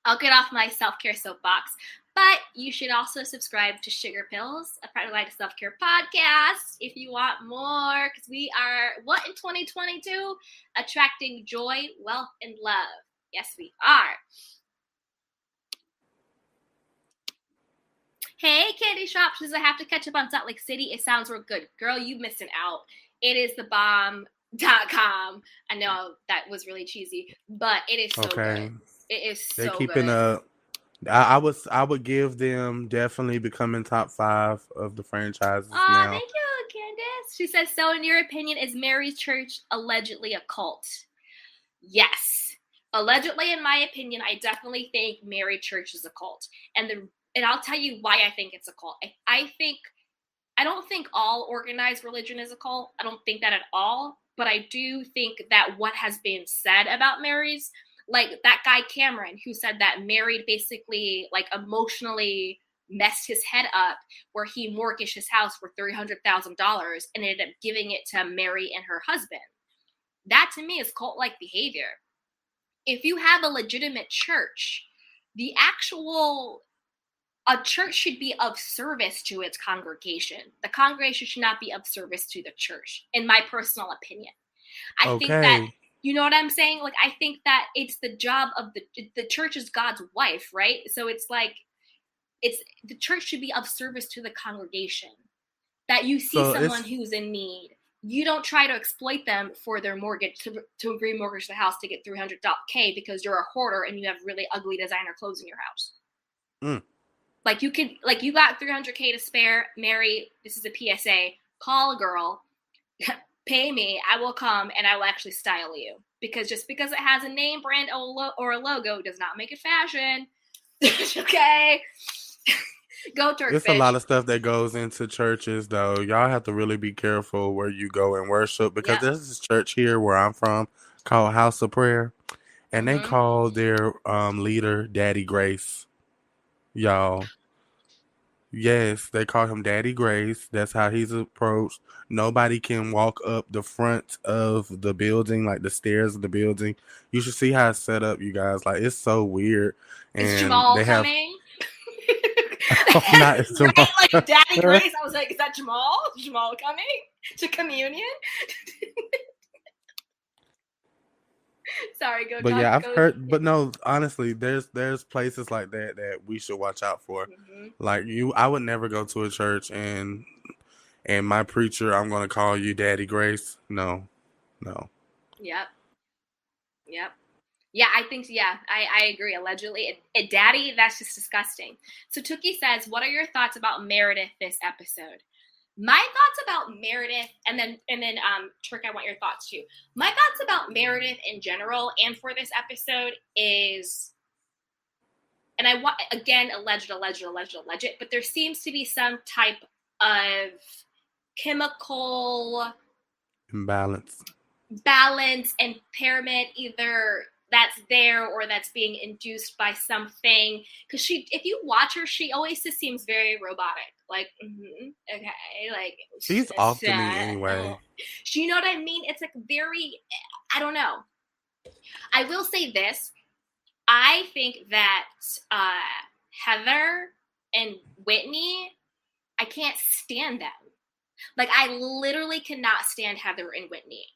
I'll get off my self-care soapbox, but you should also subscribe to Sugar Pills, a Pride Light Self-Care podcast, if you want more, because we are, in 2022? Attracting joy, wealth, and love. Yes, we are. Hey, Candy Shop says I have to catch up on Salt Lake City. It sounds real good. Girl, you missing out. It is thebomb.com. I know that was really cheesy, but it is so good. It is so good. They're keeping up. I would give them definitely becoming top 5 of the franchises now. Thank you, Candace. She says, so in your opinion, is Mary's church allegedly a cult? Yes. Allegedly, in my opinion, I definitely think Mary Church is a cult. And I'll tell you why I think it's a cult. I don't think all organized religion is a cult. I don't think that at all. But I do think that what has been said about Mary's, like that guy Cameron, who said that Mary basically like emotionally messed his head up, where he mortgaged his house for $300,000 and ended up giving it to Mary and her husband. That to me is cult-like behavior. If you have a legitimate church, a church should be of service to its congregation. The congregation should not be of service to the church, in my personal opinion. I think that, you know what I'm saying? Like, I think that it's the job of the church is God's wife, right? So it's like, the church should be of service to the congregation. That you see someone who's in need, you don't try to exploit them for their mortgage to remortgage the house to get $300K because you're a hoarder and you have really ugly designer clothes in your house. Like you got $300K to spare. Mary, this is a PSA. Call a girl, pay me. I will come and I will actually style you, because just because it has a name brand or a logo does not make it fashion. Okay. Go TURKBISH. It's a lot of stuff that goes into churches, though. Y'all have to really be careful where you go and worship, because there's this church here where I'm from called House of Prayer, and they call their leader Daddy Grace. Y'all. Yes, they call him Daddy Grace. That's how he's approached. Nobody can walk up the front of the building, like the stairs of the building. You should see how it's set up, you guys. Like, it's so weird. And is Jamal coming? Not it's Jamal. Right? Like Daddy Grace. I was like, is that Jamal? Is Jamal coming to communion? Sorry, go. But yeah, I've heard. But no, honestly, there's places like that we should watch out for. Like I would never go to a church and my preacher, I'm gonna call you Daddy Grace. No. Yep. Yeah, I think, I agree. Allegedly, Daddy, that's just disgusting. So Tookie says, what are your thoughts about Meredith this episode? My thoughts about Meredith, and then Turk, I want your thoughts too. My thoughts about Meredith in general and for this episode is, and I want, again, alleged, but there seems to be some type of chemical balance, impairment, either that's there or that's being induced by something. Because if you watch her, she always just seems very robotic. Like, okay, like she's off to me anyway. You know what I mean? It's like very, I don't know. I will say this. I think that Heather and Whitney, I can't stand them. Like, I literally cannot stand Heather and Whitney.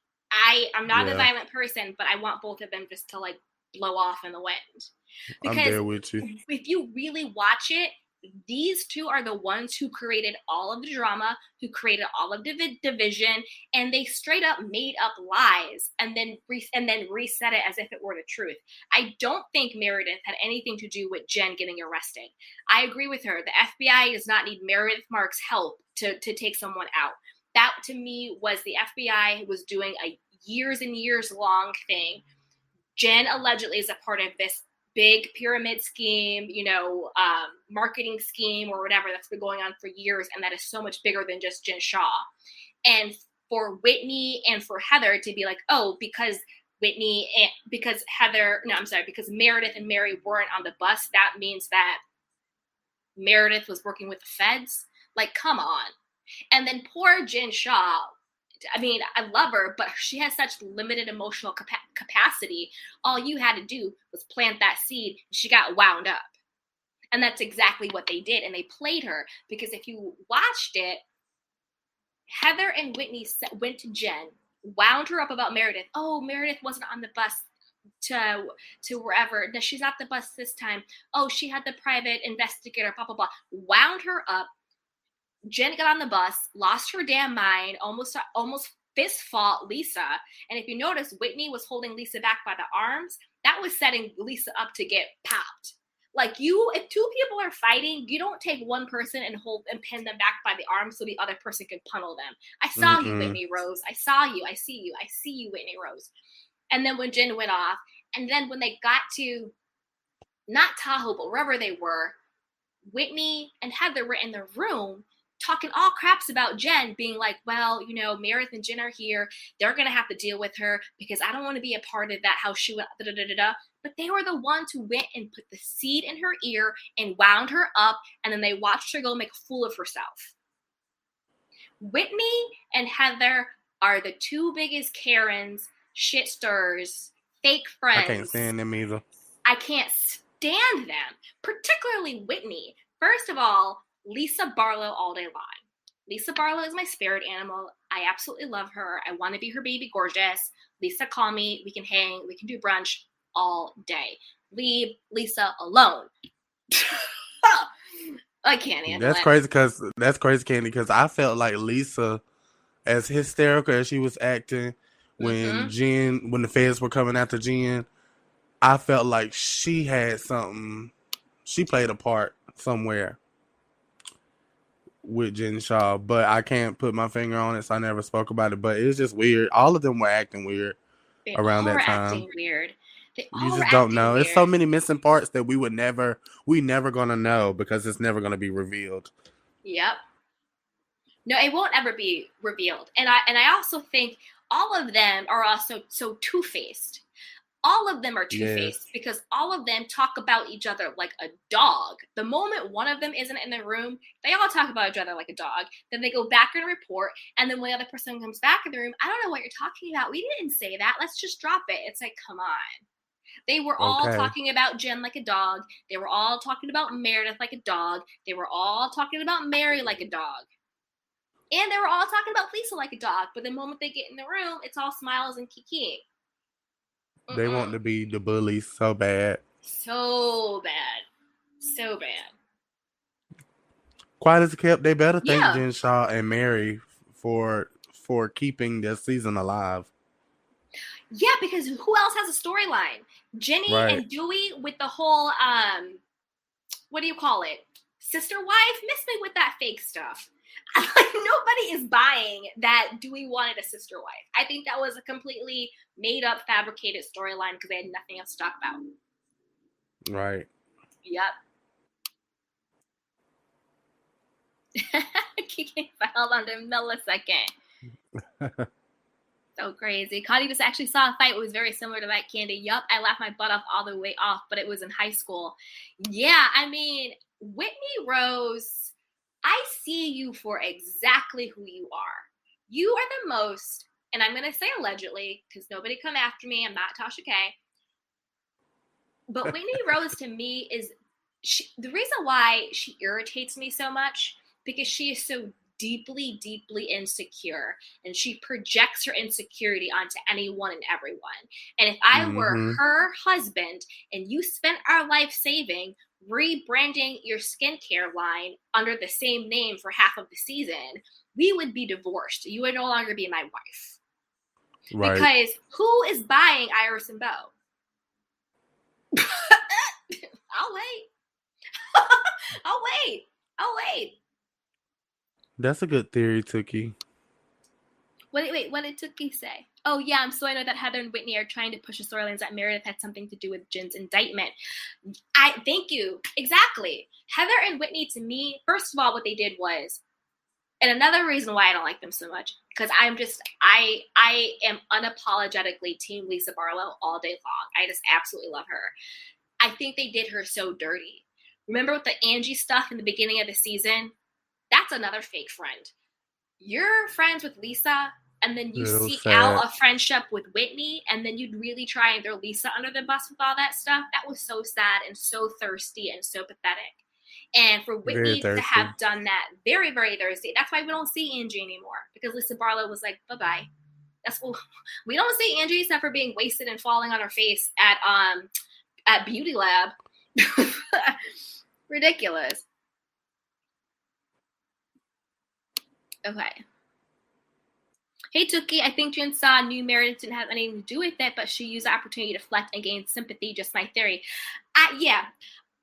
I'm not a violent person, but I want both of them just to like blow off in the wind. Because I'm there with you. If you really watch it, these two are the ones who created all of the drama, who created all of the division, and they straight up made up lies and then reset it as if it were the truth. I don't think Meredith had anything to do with Jen getting arrested. I agree with her. The FBI does not need Meredith Marks' help to take someone out. That, to me, was the FBI was doing a years and years long thing. Jen allegedly is a part of this big pyramid scheme, marketing scheme or whatever that's been going on for years. And that is so much bigger than just Jen Shaw. And for Whitney and for Heather to be like, oh, because because Meredith and Mary weren't on the bus, that means that Meredith was working with the feds. Like, come on. And then poor Jen Shaw, I mean, I love her, but she has such limited emotional capacity. All you had to do was plant that seed. She got wound up. And that's exactly what they did. And they played her because if you watched it, Heather and Whitney went to Jen, wound her up about Meredith. Oh, Meredith wasn't on the bus to wherever. No, she's at the bus this time. Oh, she had the private investigator, blah, blah, blah. Wound her up. Jen got on the bus, lost her damn mind, almost fist fought Lisa. And if you notice, Whitney was holding Lisa back by the arms. That was setting Lisa up to get popped. Like if two people are fighting, you don't take one person and pin them back by the arms so the other person can pummel them. I saw you, Whitney Rose. I saw you. I see you. I see you, Whitney Rose. And then when Jen went off, and then when they got to not Tahoe, but wherever they were, Whitney and Heather were in the room talking all craps about Jen, being like, well, Meredith and Jen are here. They're going to have to deal with her because I don't want to be a part of that, how she went, da-da-da-da-da. But they were the ones who went and put the seed in her ear and wound her up, and then they watched her go make a fool of herself. Whitney and Heather are the two biggest Karens, shit stirrers, fake friends. I can't stand them either. I can't stand them, particularly Whitney. First of all, Lisa Barlow all day long. Lisa Barlow is my spirit animal. I absolutely love her. I want to be her baby gorgeous. Lisa, call me. We can hang. We can do brunch all day. Leave Lisa alone. I can't handle it. That's crazy, Candy, because I felt like Lisa, as hysterical as she was acting when when the feds were coming after Jen, I felt like she had something. She played a part somewhere with Jen Shaw, but I can't put my finger on it, so I never spoke about it. But it was just weird. All of them were acting weird around that time. Acting weird. You just don't know. There's so many missing parts that we never gonna know because it's never gonna be revealed. Yep. No, it won't ever be revealed. And I also think all of them are also so two-faced. All of them are two-faced because all of them talk about each other like a dog. The moment one of them isn't in the room, they all talk about each other like a dog. Then they go back and report. And then when the other person comes back in the room, I don't know what you're talking about. We didn't say that. Let's just drop it. It's like, come on. They were all talking about Jen like a dog. They were all talking about Meredith like a dog. They were all talking about Mary like a dog. And they were all talking about Lisa like a dog. But the moment they get in the room, it's all smiles and kikiing. They want to be the bullies so bad. So bad. So bad. Quiet as kept, they better thank Jen Shaw and Mary for keeping this season alive. Yeah, because who else has a storyline? Jenny and Dewey with the whole, what do you call it? Sister wife? Miss me with that fake stuff. Like, nobody is buying that Dewey wanted a sister wife. I think that was a completely made up, fabricated storyline because they had nothing else to talk about. Right. Yep. Kiki filed under millisecond. So crazy. Connie just actually saw a fight that was very similar to that, Candy. Yup, I laughed my butt off all the way off, but it was in high school. Yeah, I mean, Whitney Rose, I see you for exactly who you are. You are the most, and I'm going to say allegedly, because nobody come after me. I'm not Tasha K. But Whitney Rose, to me, is the reason why she irritates me so much, because she is so deeply, deeply insecure, and she projects her insecurity onto anyone and everyone. And if I were her husband and you spent our life saving rebranding your skincare line under the same name for half of the season, we would be divorced. You would no longer be my wife. Right. Because who is buying Iris and Beau? I'll wait. I'll wait. That's a good theory, Tookie. Wait, what did Tookie say? Oh, yeah, so I know that Heather and Whitney are trying to push the storylines that Meredith had something to do with Jen's indictment. Thank you. Exactly. Heather and Whitney, to me, first of all, what they did was, and another reason why I don't like them so much, because I am unapologetically Team Lisa Barlow all day long. I just absolutely love her. I think they did her so dirty. Remember with the Angie stuff in the beginning of the season? That's another fake friend. You're friends with Lisa, and then you seek out a friendship with Whitney, and then you'd really try and throw Lisa under the bus with all that stuff. That was so sad and so thirsty and so pathetic. And for Whitney to have done that, very, very thirsty. That's why we don't see Angie anymore, because Lisa Barlow was like, bye-bye. We don't see Angie except for being wasted and falling on her face at Beauty Lab. Ridiculous. Okay. Hey, Tookie, I think Jinsa knew Meredith didn't have anything to do with it, but she used the opportunity to deflect and gain sympathy, just my theory. Yeah,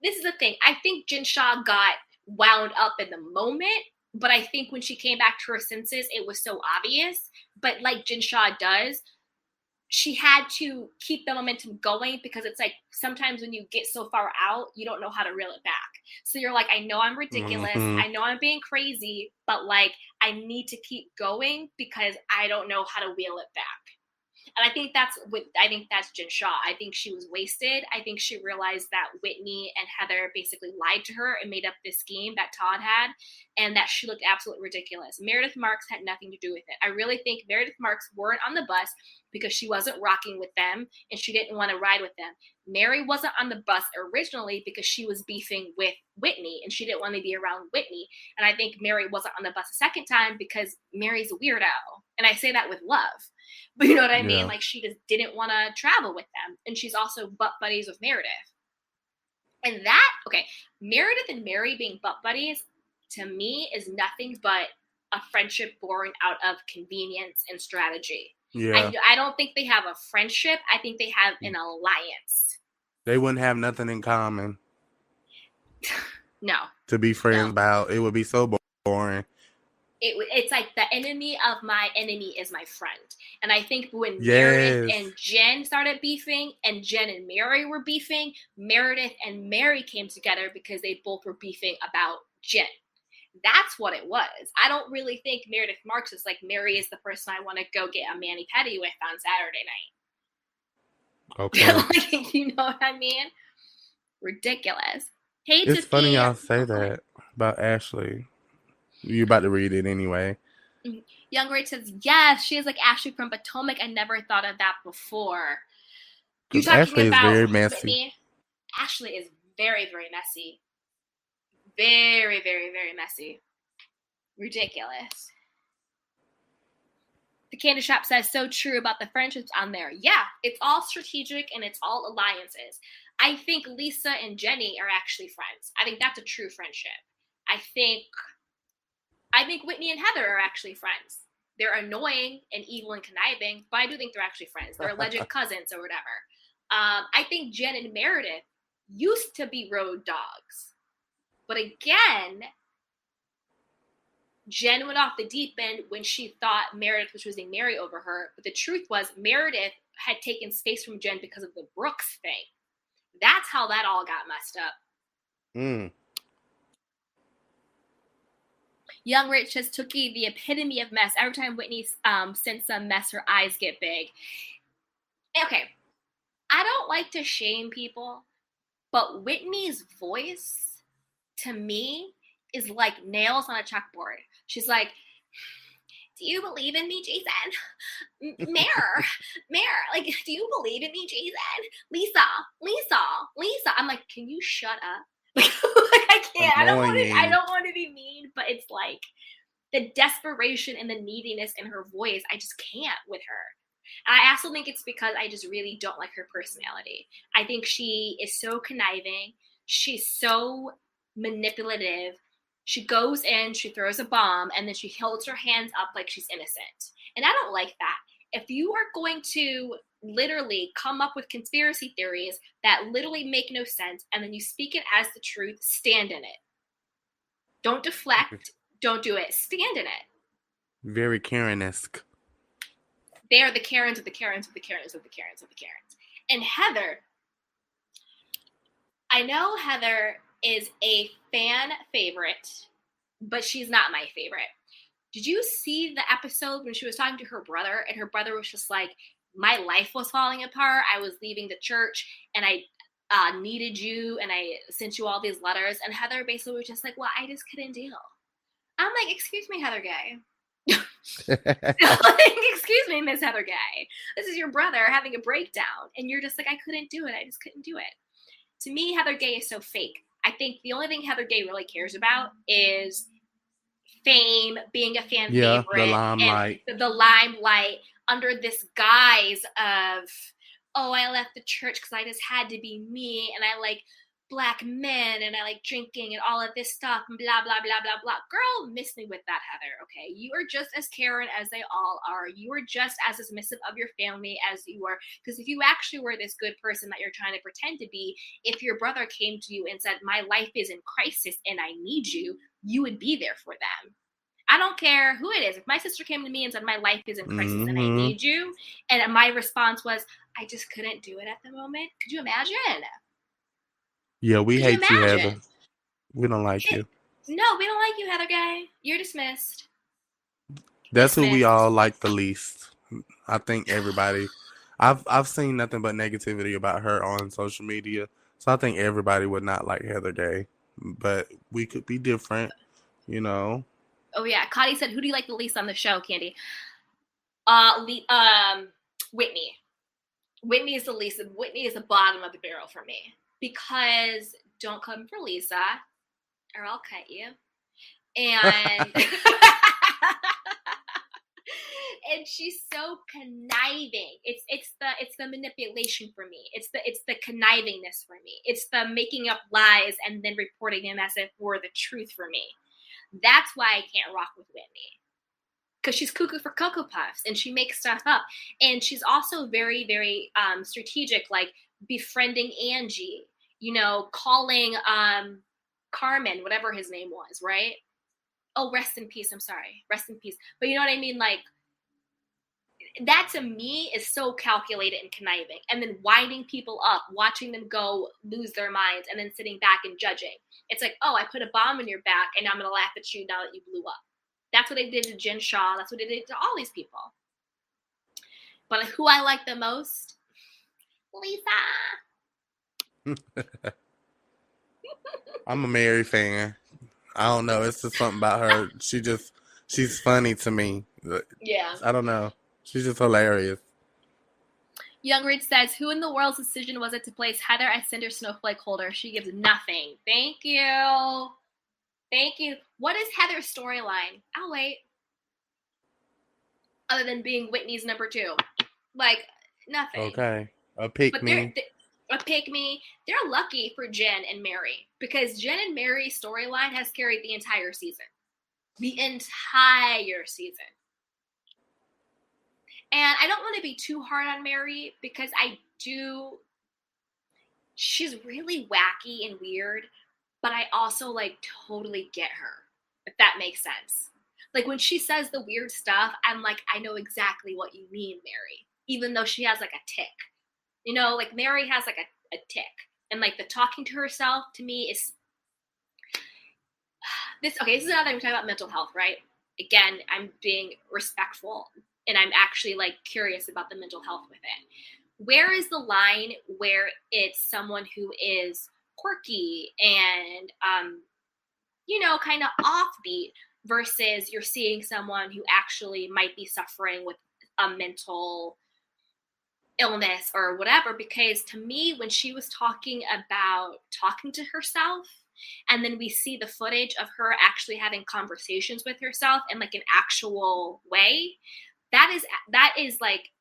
this is the thing. I think Jinsha got wound up in the moment, but I think when she came back to her senses, it was so obvious. But like Jinsha does, she had to keep the momentum going because it's like sometimes when you get so far out, you don't know how to reel it back. So you're like, I know I'm ridiculous. Mm-hmm. I know I'm being crazy, but like I need to keep going because I don't know how to wheel it back. And I think that's Jinsha. I think she was wasted. I think she realized that Whitney and Heather basically lied to her and made up this scheme that Todd had, and that she looked absolutely ridiculous. Meredith Marks had nothing to do with it. I really think Meredith Marks weren't on the bus because she wasn't rocking with them and she didn't want to ride with them. Mary wasn't on the bus originally because she was beefing with Whitney and she didn't want to be around Whitney. And I think Mary wasn't on the bus a second time because Mary's a weirdo. And I say that with love. But you know what I mean? Like she just didn't want to travel with them. And she's also butt buddies with Meredith. And that, okay, Meredith and Mary being butt buddies, to me, is nothing but a friendship born out of convenience and strategy. Yeah. I don't think they have a friendship. I think they have an alliance. They wouldn't have nothing in common. No. To be friends about. It would be so boring. It's like the enemy of my enemy is my friend. And I think when Meredith and Jen started beefing and Jen and Mary were beefing, Meredith and Mary came together because they both were beefing about Jen. That's what it was. I don't really think Meredith Marks is like, Mary is the person I want to go get a mani-pedi with on Saturday night. Okay. Like, you know what I mean? Ridiculous. Hey, it's funny y'all say that about Ashley. You're about to read it anyway. Young Rich says, yes, she is like Ashley from Potomac. I never thought of that before. You're talking Ashley about is very messy. Whitney. Ashley is very, very messy. Very, very, very messy. Ridiculous. The Candy Shop says, so true about the friendships on there. Yeah, it's all strategic and it's all alliances. I think Lisa and Jenny are actually friends. I think that's a true friendship. I think Whitney and Heather are actually friends. They're annoying and evil and conniving, but I do think they're actually friends. They're alleged cousins or whatever. I think Jen and Meredith used to be road dogs. But again, Jen went off the deep end when she thought Meredith was choosing Mary over her. But the truth was Meredith had taken space from Jen because of the Brooks thing. That's how that all got messed up. Young Rich says, Tookie, the epitome of mess. Every time Whitney sends some mess, her eyes get big. Okay, I don't like to shame people, but Whitney's voice, to me, is like nails on a chalkboard. She's like, do you believe in me, Jason? Mayor, like, do you believe in me, Jason? Lisa. I'm like, can you shut up? Like I can't. Annoying. I don't want to be mean, but it's like the desperation and the neediness in her voice. I just can't with her. And I also think it's because I just really don't like her personality. I think she is so conniving. She's so manipulative. She goes in, she throws a bomb, and then she holds her hands up like she's innocent. And I don't like that. If you are going to literally come up with conspiracy theories that literally make no sense, and then you speak it as the truth, stand in it. Don't deflect. Don't do it. Stand in it. Very Karen-esque. They are the Karens of the Karens of the Karens of the Karens of the Karens. And Heather, I know Heather is a fan favorite, but she's not my favorite. Did you see the episode when she was talking to her brother, and her brother was just like, my life was falling apart. I was leaving the church, and I needed you, and I sent you all these letters. And Heather basically was just like, well, I just couldn't deal. I'm like, excuse me, Heather Gay. Like, excuse me, Miss Heather Gay. This is your brother having a breakdown, and you're just like, I couldn't do it. I just couldn't do it. To me, Heather Gay is so fake. I think the only thing Heather Gay really cares about is fame, being a fan favorite, the limelight. and the limelight. under this guise of, oh, I left the church because I just had to be me, and I like black men, and I like drinking and all of this stuff, and blah, blah, blah, blah, blah. Girl, miss me with that, Heather, okay? You are just as Karen as they all are. You are just as submissive of your family as you were. Because if you actually were this good person that you're trying to pretend to be, if your brother came to you and said, my life is in crisis and I need you, you would be there for them. I don't care who it is. If my sister came to me and said, my life is in crisis and I need you, and my response was, I just couldn't do it at the moment. Could you imagine? Yeah, we hate you, Heather. We don't like you. No, we don't like you, Heather Gay. You're dismissed. That's who we all like the least. I think everybody. I've seen nothing but negativity about her on social media. So I think everybody would not like Heather Gay. But we could be different, you know. Oh yeah, Connie said, "Who do you like the least on the show, Candy?" Whitney. Whitney is the least. Whitney is the bottom of the barrel for me because don't come for Lisa, or I'll cut you. And and she's so conniving. It's the manipulation for me. It's the connivingness for me. It's the making up lies and then reporting them as if were the truth for me. That's why I can't rock with Whitney. Because she's cuckoo for Cocoa Puffs and she makes stuff up. And she's also very, very strategic, like befriending Angie, you know, calling Carmen, whatever his name was, right? Oh, rest in peace. I'm sorry. Rest in peace. But you know what I mean? Like, that to me is so calculated and conniving. And then winding people up, watching them go lose their minds, and then sitting back and judging. It's like, oh, I put a bomb in your back, and I'm going to laugh at you now that you blew up. That's what they did to Jen Shaw. That's what they did to all these people. But who I like the most? Lisa. I'm a Mary fan. I don't know. It's just something about her. She's funny to me. Yeah. I don't know. She's just hilarious. Young Rich says, who in the world's decision was it to place Heather as Cinder Snowflake holder? She gives nothing. Thank you. Thank you. What is Heather's storyline? I'll wait. Other than being Whitney's number 2. Like, nothing. Okay. A pick me. A pick me. They're lucky for Jen and Mary. Because Jen and Mary's storyline has carried the entire season. The entire season. And I don't want to be too hard on Mary because she's really wacky and weird, but I also like totally get her, if that makes sense. Like when she says the weird stuff, I'm like, I know exactly what you mean, Mary, even though she has like a tick. You know, like Mary has like a tick. And like the talking to herself to me is this. Okay, this is another thing we're talking about mental health, right? Again, I'm being respectful. And I'm actually like curious about the mental health with it. Where is the line where it's someone who is quirky and, you know, kind of offbeat versus you're seeing someone who actually might be suffering with a mental illness or whatever? Because to me, when she was talking about talking to herself, and then we see the footage of her actually having conversations with herself in like an actual way, that is like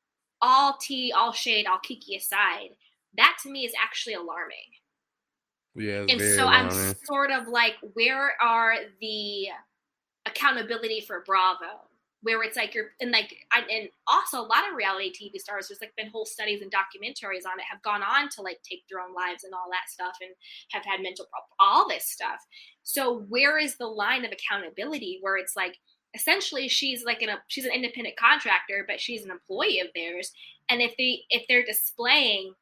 all tea, all shade, all kiki aside. That to me is actually alarming. Yeah, and so alarming. I'm sort of like, where are the accountability for Bravo? Where it's like and also a lot of reality TV stars, there's like been whole studies and documentaries on it, have gone on to like take their own lives and all that stuff, and have had mental problems, all this stuff. So where is the line of accountability where it's like, essentially, she's an independent contractor, but she's an employee of theirs. And if they're displaying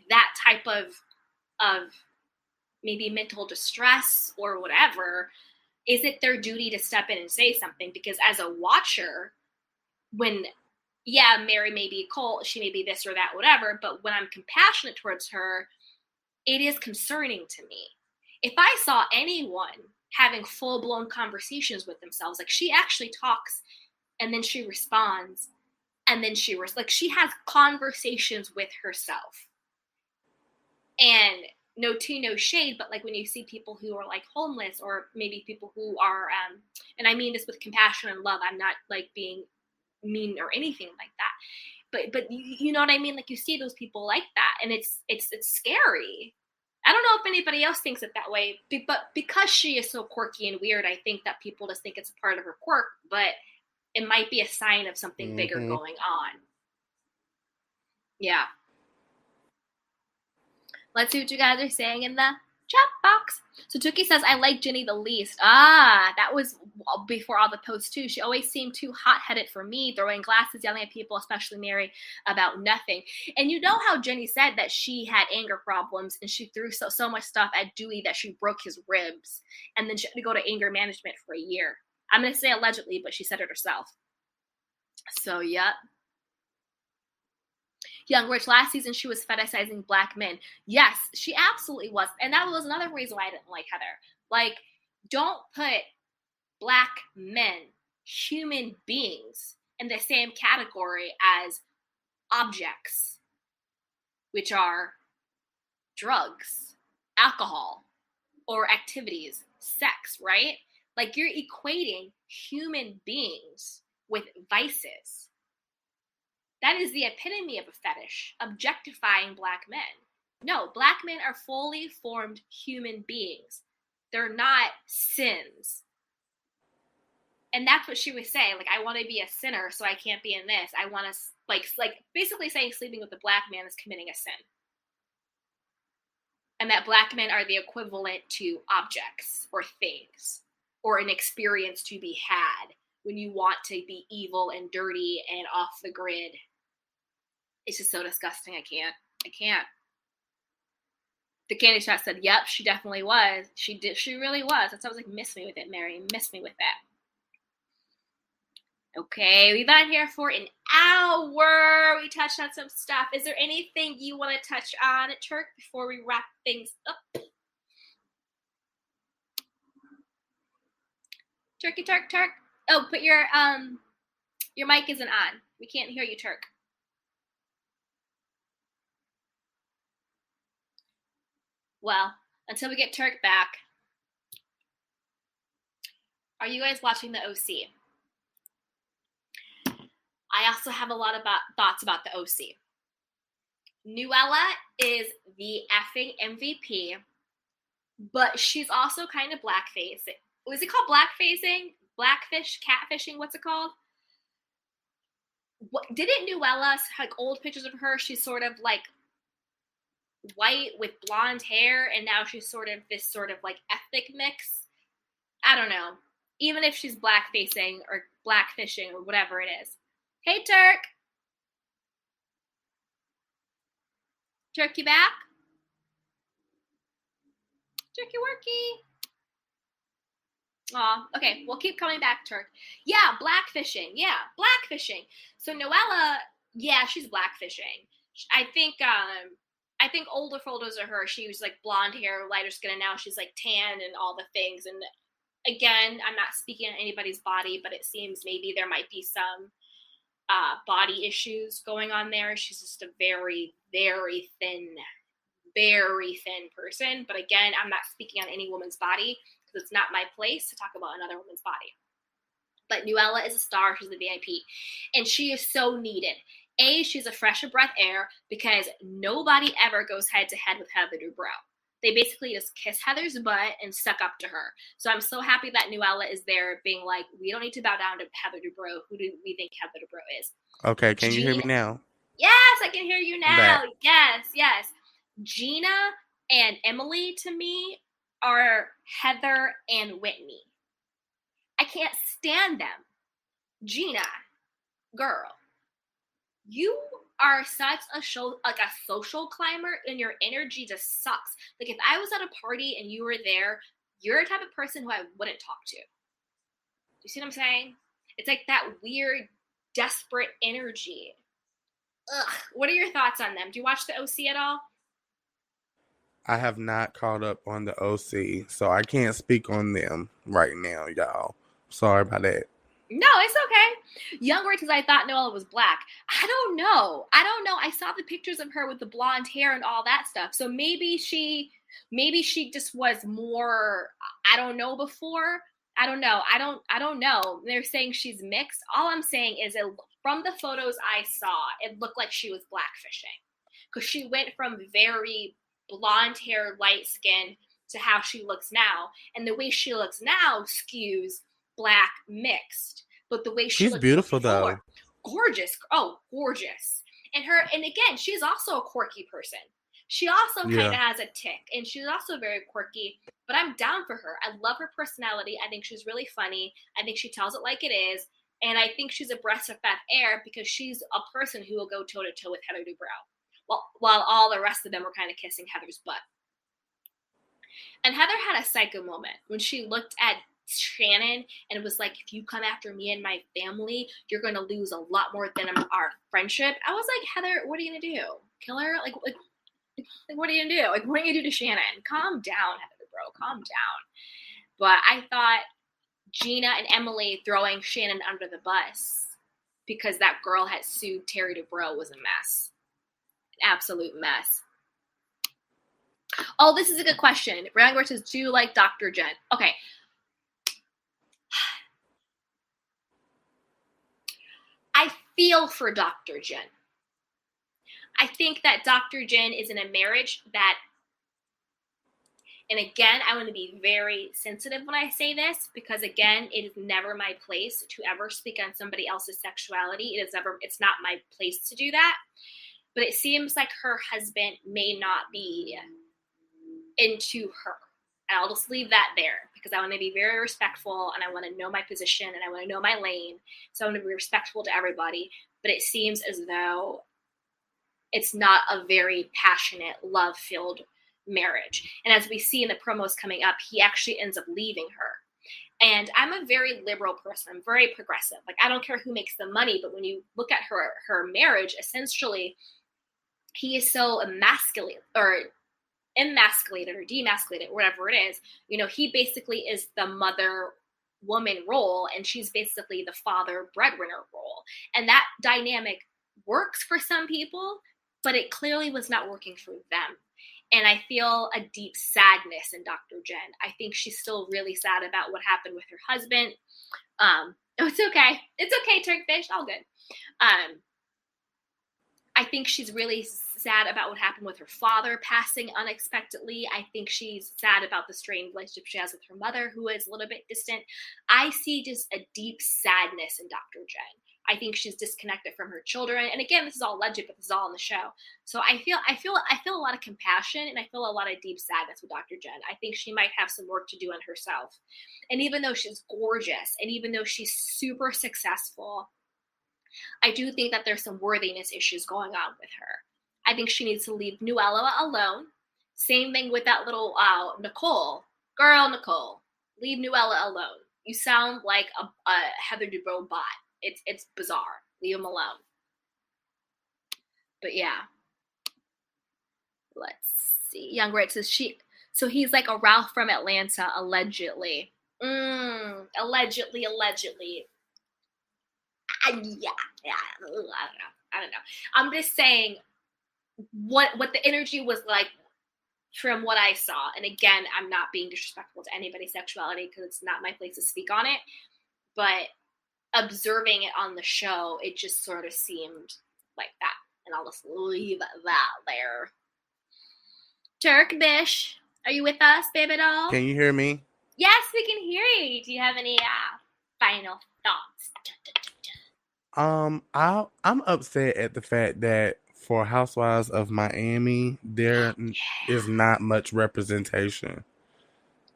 that type of maybe mental distress or whatever, is it their duty to step in and say something? Because as a watcher, when Mary may be cold, she may be this or that, whatever, but when I'm compassionate towards her, it is concerning to me. If I saw anyone having full-blown conversations with themselves, like she actually talks and then she responds and then she has conversations with herself. And no tea, no shade, but like when you see people who are like homeless or maybe people who are, and I mean this with compassion and love, I'm not like being mean or anything like that. But you know what I mean? Like, you see those people like that, and it's scary. I don't know if anybody else thinks it that way, but because she is so quirky and weird, I think that people just think it's a part of her quirk, but it might be a sign of something bigger going on. Yeah. Let's see what you guys are saying in the chat box. So Tookie says, I like Jenny the least. That was before all the posts too. She always seemed too hot-headed for me, throwing glasses, yelling at people, especially Mary, about nothing. And you know how Jenny said that she had anger problems and she threw so much stuff at Dewey that she broke his ribs. And then she had to go to anger management for a year. I'm going to say allegedly, but she said it herself. So, yeah. Young Rich, last season she was fetishizing black men. Yes, she absolutely was. And that was another reason why I didn't like Heather. Like, don't put black men, human beings, in the same category as objects, which are drugs, alcohol, or activities, sex, right? Like, you're equating human beings with vices. That is the epitome of a fetish, objectifying black men. No, black men are fully formed human beings. They're not sins. And that's what she was saying. Like, I want to be a sinner, so I can't be in this. I want to, like basically saying sleeping with a black man is committing a sin. And that black men are the equivalent to objects or things or an experience to be had when you want to be evil and dirty and off the grid. It's just so disgusting. I can't. The Candy Shot said, yep, she definitely was. She really was. That's why I was like, miss me with it, Mary. Miss me with that. Okay, we've been here for an hour. We touched on some stuff. Is there anything you want to touch on, Turk, before we wrap things up? Turkey, Turk. Oh, put your mic isn't on. We can't hear you, Turk. Well, until we get Turk back, are you guys watching the OC? I also have a lot of thoughts about the OC. Nuella is the effing MVP, but she's also kind of blackface. Was it called blackfacing? Blackfish? Catfishing? What's it called? Didn't Nuella, like old pictures of her, she's sort of like white with blonde hair, and now she's sort of this sort of like ethnic mix? I don't know. Even if she's blackfacing or blackfishing or whatever it is. Hey, Turk. Turkey back? Turkey worky. Aw, okay, we'll keep coming back, Turk. Yeah, blackfishing. So Noella, yeah, she's blackfishing. I think older photos of her, she was like blonde hair, lighter skin, and now she's like tan and all the things. And again, I'm not speaking on anybody's body, but it seems maybe there might be some body issues going on there. She's just a very, very thin person. But again, I'm not speaking on any woman's body because it's not my place to talk about another woman's body. But Nuella is a star. She's a VIP. And she is so needed. She's a fresh of breath air because nobody ever goes head to head with Heather Dubrow. They basically just kiss Heather's butt and suck up to her. So I'm so happy that Nuella is there being like, we don't need to bow down to Heather Dubrow. Who do we think Heather Dubrow is? Okay, can you hear me now? Yes, I can hear you now. Yes. Gina and Emily, to me, are Heather and Whitney. I can't stand them. Gina, girl, you are such a social climber, and your energy just sucks. Like, if I was at a party and you were there, you're the type of person who I wouldn't talk to. Do you see what I'm saying? It's like that weird, desperate energy. Ugh. What are your thoughts on them? Do you watch the OC at all? I have not caught up on the OC, so I can't speak on them right now, y'all. Sorry about that. No, it's okay. Younger because I thought Noella was black. I don't know. I saw the pictures of her with the blonde hair and all that stuff. So maybe she just was more, I don't know, before. I don't know. I don't know. They're saying she's mixed. All I'm saying is from the photos I saw, it looked like she was blackfishing. Because she went from very blonde hair, light skin to how she looks now. And the way she looks now skews black mixed. But the way she's beautiful before, though. Gorgeous. Oh, gorgeous. And again, she's also a quirky person. She also kind of has a tick, and she's also very quirky, but I'm down for her. I love her personality. I think she's really funny. I think she tells it like it is, and I think she's a breath of fresh air because she's a person who will go toe-to-toe with Heather Dubrow, while all the rest of them were kind of kissing Heather's butt. And Heather had a psycho moment when she looked at Shannon and was like, if you come after me and my family, you're going to lose a lot more than our friendship. I was like, Heather, what are you going to do? Kill her? Like, what are you going to do? Like, what are you going to do to Shannon? Calm down, Heather, bro. Calm down. But I thought Gina and Emily throwing Shannon under the bus because that girl had sued Terry Dubrow was a mess. An absolute mess. Oh, this is a good question. Brian says, do you like Dr. Jen? Okay. I feel for Dr. Jen. I think that Dr. Jen is in a marriage that, and again, I want to be very sensitive when I say this, because again, it is never my place to ever speak on somebody else's sexuality. It's not my place to do that. But it seems like her husband may not be into her. And I'll just leave that there because I want to be very respectful and I want to know my position and I want to know my lane. So I want to be respectful to everybody. But it seems as though it's not a very passionate, love-filled marriage. And as we see in the promos coming up, he actually ends up leaving her. And I'm a very liberal person. I'm very progressive. Like, I don't care who makes the money, but when you look at her marriage, essentially, he is so emasculated or demasculated, whatever it is. You know, he basically is the mother woman role, and she's basically the father breadwinner role. And that dynamic works for some people, but it clearly was not working for them. And I feel a deep sadness in Dr. Jen. I think she's still really sad about what happened with her husband. It's okay. It's okay, TURKBISH. All good. I think she's really sad about what happened with her father passing unexpectedly. I think she's sad about the strained relationship she has with her mother, who is a little bit distant. I see just a deep sadness in Dr. Jen. I think she's disconnected from her children. And again, this is all alleged, but this is all on the show. So I feel a lot of compassion and I feel a lot of deep sadness with Dr. Jen. I think she might have some work to do on herself. And even though she's gorgeous and even though she's super successful, I do think that there's some worthiness issues going on with her. I think she needs to leave Nuella alone. Same thing with that little Nicole. Girl, Nicole, leave Nuella alone. You sound like a Heather Dubrow bot. It's bizarre. Leave him alone. But yeah. Let's see. Young Red says so he's like a Ralph from Atlanta, allegedly. Allegedly. Yeah. I don't know. I'm just saying what the energy was like from what I saw. And again, I'm not being disrespectful to anybody's sexuality because it's not my place to speak on it. But observing it on the show, it just sort of seemed like that. And I'll just leave that there. TURKBISH, are you with us, baby doll? Can you hear me? Yes, we can hear you. Do you have any final thoughts? I'm upset at the fact that for Housewives of Miami, there is not much representation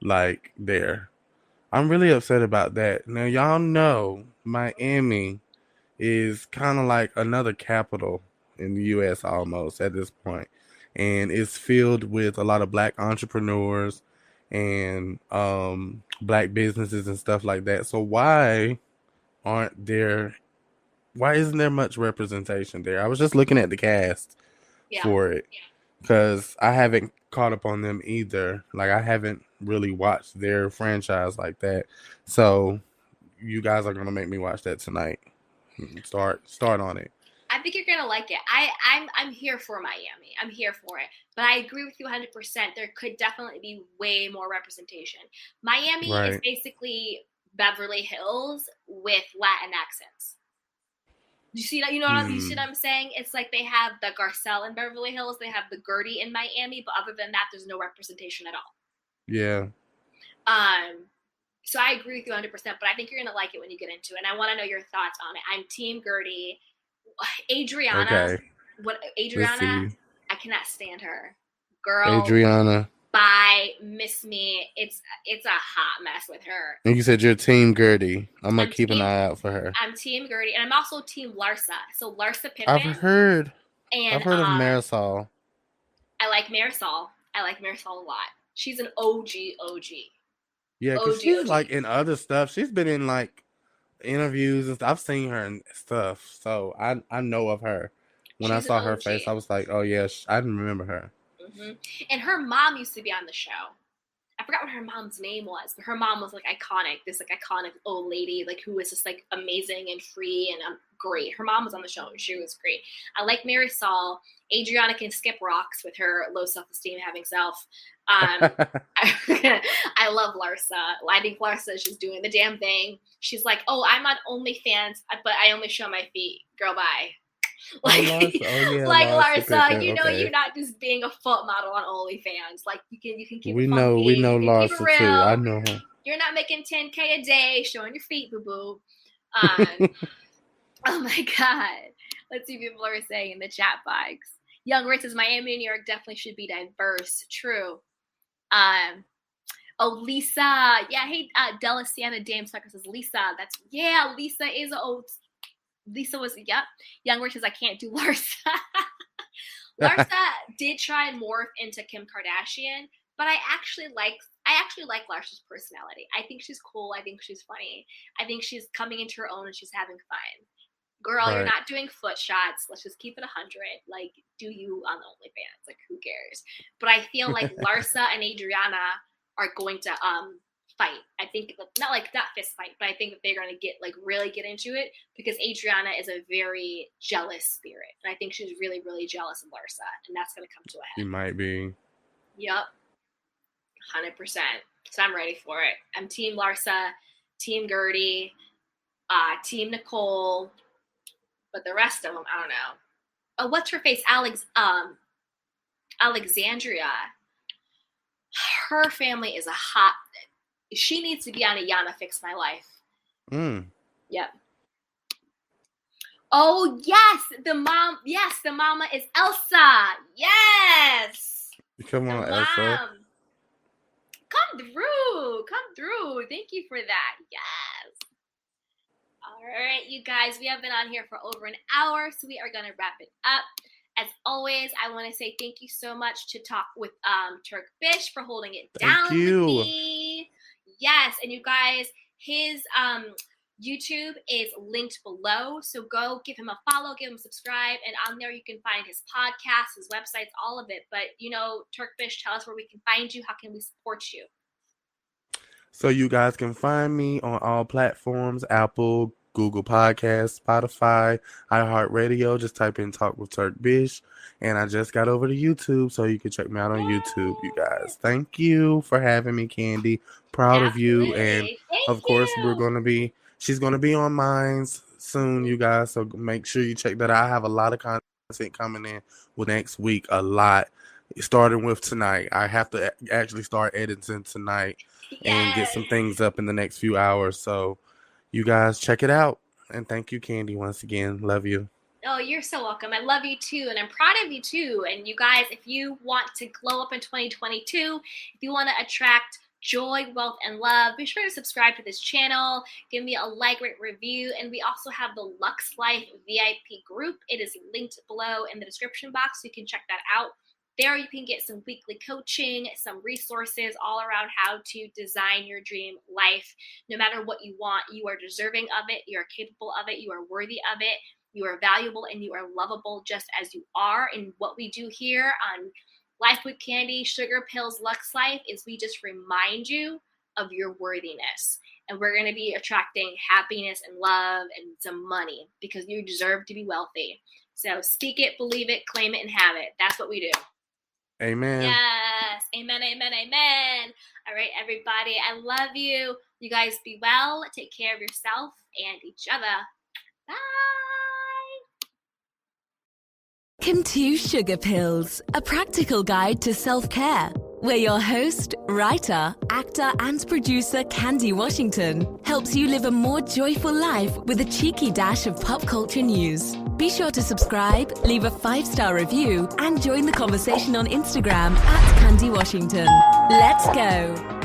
like there. I'm really upset about that. Now, y'all know Miami is kind of like another capital in the U.S. almost at this point. And it's filled with a lot of black entrepreneurs and black businesses and stuff like that. So why isn't there much representation there? I was just looking at the cast for it because I haven't caught up on them either. Like, I haven't really watched their franchise like that. So you guys are going to make me watch that tonight. Start on it. I think you're gonna like it. I'm here for Miami. I'm here for it. But I agree with you 100%. There could definitely be way more representation. Miami is basically Beverly Hills with Latin accents. You see that? You know, you see what I'm saying? It's like they have the Garcelle in Beverly Hills, they have the Gertie in Miami, but other than that, there's no representation at all. Yeah. So I agree with you 100%, but I think you're gonna like it when you get into it. And I want to know your thoughts on it. I'm Team Gertie. Adriana. Okay. Adriana? I cannot stand her. Girl. Adriana. Bye, miss me. It's a hot mess with her. And you said you're Team Gertie. I'm gonna keep an eye out for her. I'm Team Gertie, and I'm also Team Larsa. So Larsa Pippen. I've heard of Marisol. I like Marisol. A lot. She's an OG. Yeah, because she's like in other stuff. She's been in like interviews and stuff. I've seen her and stuff, so I know of her. When I saw her face, I was like, oh yeah, I didn't remember her. Mm-hmm. And her mom used to be on the show. I forgot what her mom's name was, but her mom was like iconic. This like iconic old lady, like who was just like amazing and free and great. Her mom was on the show and she was great. I like Marisol. Adriana can skip rocks with her low self-esteem, having self. I love Larsa. I think Larsa is just doing the damn thing. She's like, oh, I'm on OnlyFans, but I only show my feet. Girl, bye. Like, Larsa, you know, you're not just being a foot model on OnlyFans. Like, you can keep it funky. We know Larsa too. I know her. You're not making $10K a day showing your feet, boo boo. Oh my God. Let's see what people are saying in the chat box. Young Rich says Miami and New York definitely should be diverse. True. Lisa. Yeah, hey, Della Sienna Dame Sucker says Lisa. Lisa is Lisa was, yep. Young Rich says, I can't do Larsa. Larsa did try and morph into Kim Kardashian, but I actually like Larsa's personality. I think she's cool. I think she's funny. I think she's coming into her own and she's having fun. Girl, You're not doing foot shots. Let's just keep it 100. Like, do you on the OnlyFans? Like, who cares? But I feel like Larsa and Adriana are going to fight. I think not fist fight, but I think that they're going to really get into it because Adriana is a very jealous spirit, and I think she's really, really jealous of Larsa, and that's going to come to a head. She might be. Yep, 100%. So I'm ready for it. I'm Team Larsa, Team Gertie, Team Nicole, but the rest of them, I don't know. Oh, what's her face? Alexandria. Her family is a hot. She needs to be on a Yana Fix My Life. Yep. Oh, yes. The mom. Yes, the mama is Elsa. Yes. Come on, Elsa. Come through. Thank you for that. Yes. All right, you guys. We have been on here for over an hour, so we are going to wrap it up. As always, I want to say thank you so much to Talk with TURKBISH for holding it down with me. Yes, and you guys, his YouTube is linked below, so go give him a follow, give him a subscribe, and on there you can find his podcast, his websites, all of it. But, TURKBISH, tell us where we can find you. How can we support you? So you guys can find me on all platforms, Apple, Google Podcasts, Spotify, iHeartRadio. Just type in Talk with TURKBISH. And I just got over to YouTube, so you can check me out on YouTube, you guys. Thank you for having me, Candy. Proud of you. And, of course, she's going to be on mine soon, you guys. So make sure you check that out. I have a lot of content coming in next week, a lot. Starting with tonight. I have to actually start editing tonight and get some things up in the next few hours. So you guys check it out. And thank you, Candy, once again. Love you. Oh, you're so welcome. I love you too. And I'm proud of you too. And you guys, if you want to glow up in 2022, if you want to attract joy, wealth, and love, be sure to subscribe to this channel. Give me a like, rate, review. And we also have the Lux Life VIP group. It is linked below in the description box, so you can check that out. There you can get some weekly coaching, some resources all around how to design your dream life. No matter what you want, you are deserving of it. You are capable of it. You are worthy of it. You are valuable and you are lovable just as you are. And what we do here on Life with Candy, Sugar Pills, Lux Life is we just remind you of your worthiness. And we're going to be attracting happiness and love and some money because you deserve to be wealthy. So speak it, believe it, claim it, and have it. That's what we do. Amen. Yes. Amen, amen, amen. All right, everybody. I love you. You guys be well. Take care of yourself and each other. Bye. Welcome to Sugar Pills, a practical guide to self-care, where your host, writer, actor and producer Candy Washington helps you live a more joyful life with a cheeky dash of pop culture news. Be sure to subscribe, leave a 5-star review and join the conversation on Instagram @Candy Washington. Let's go!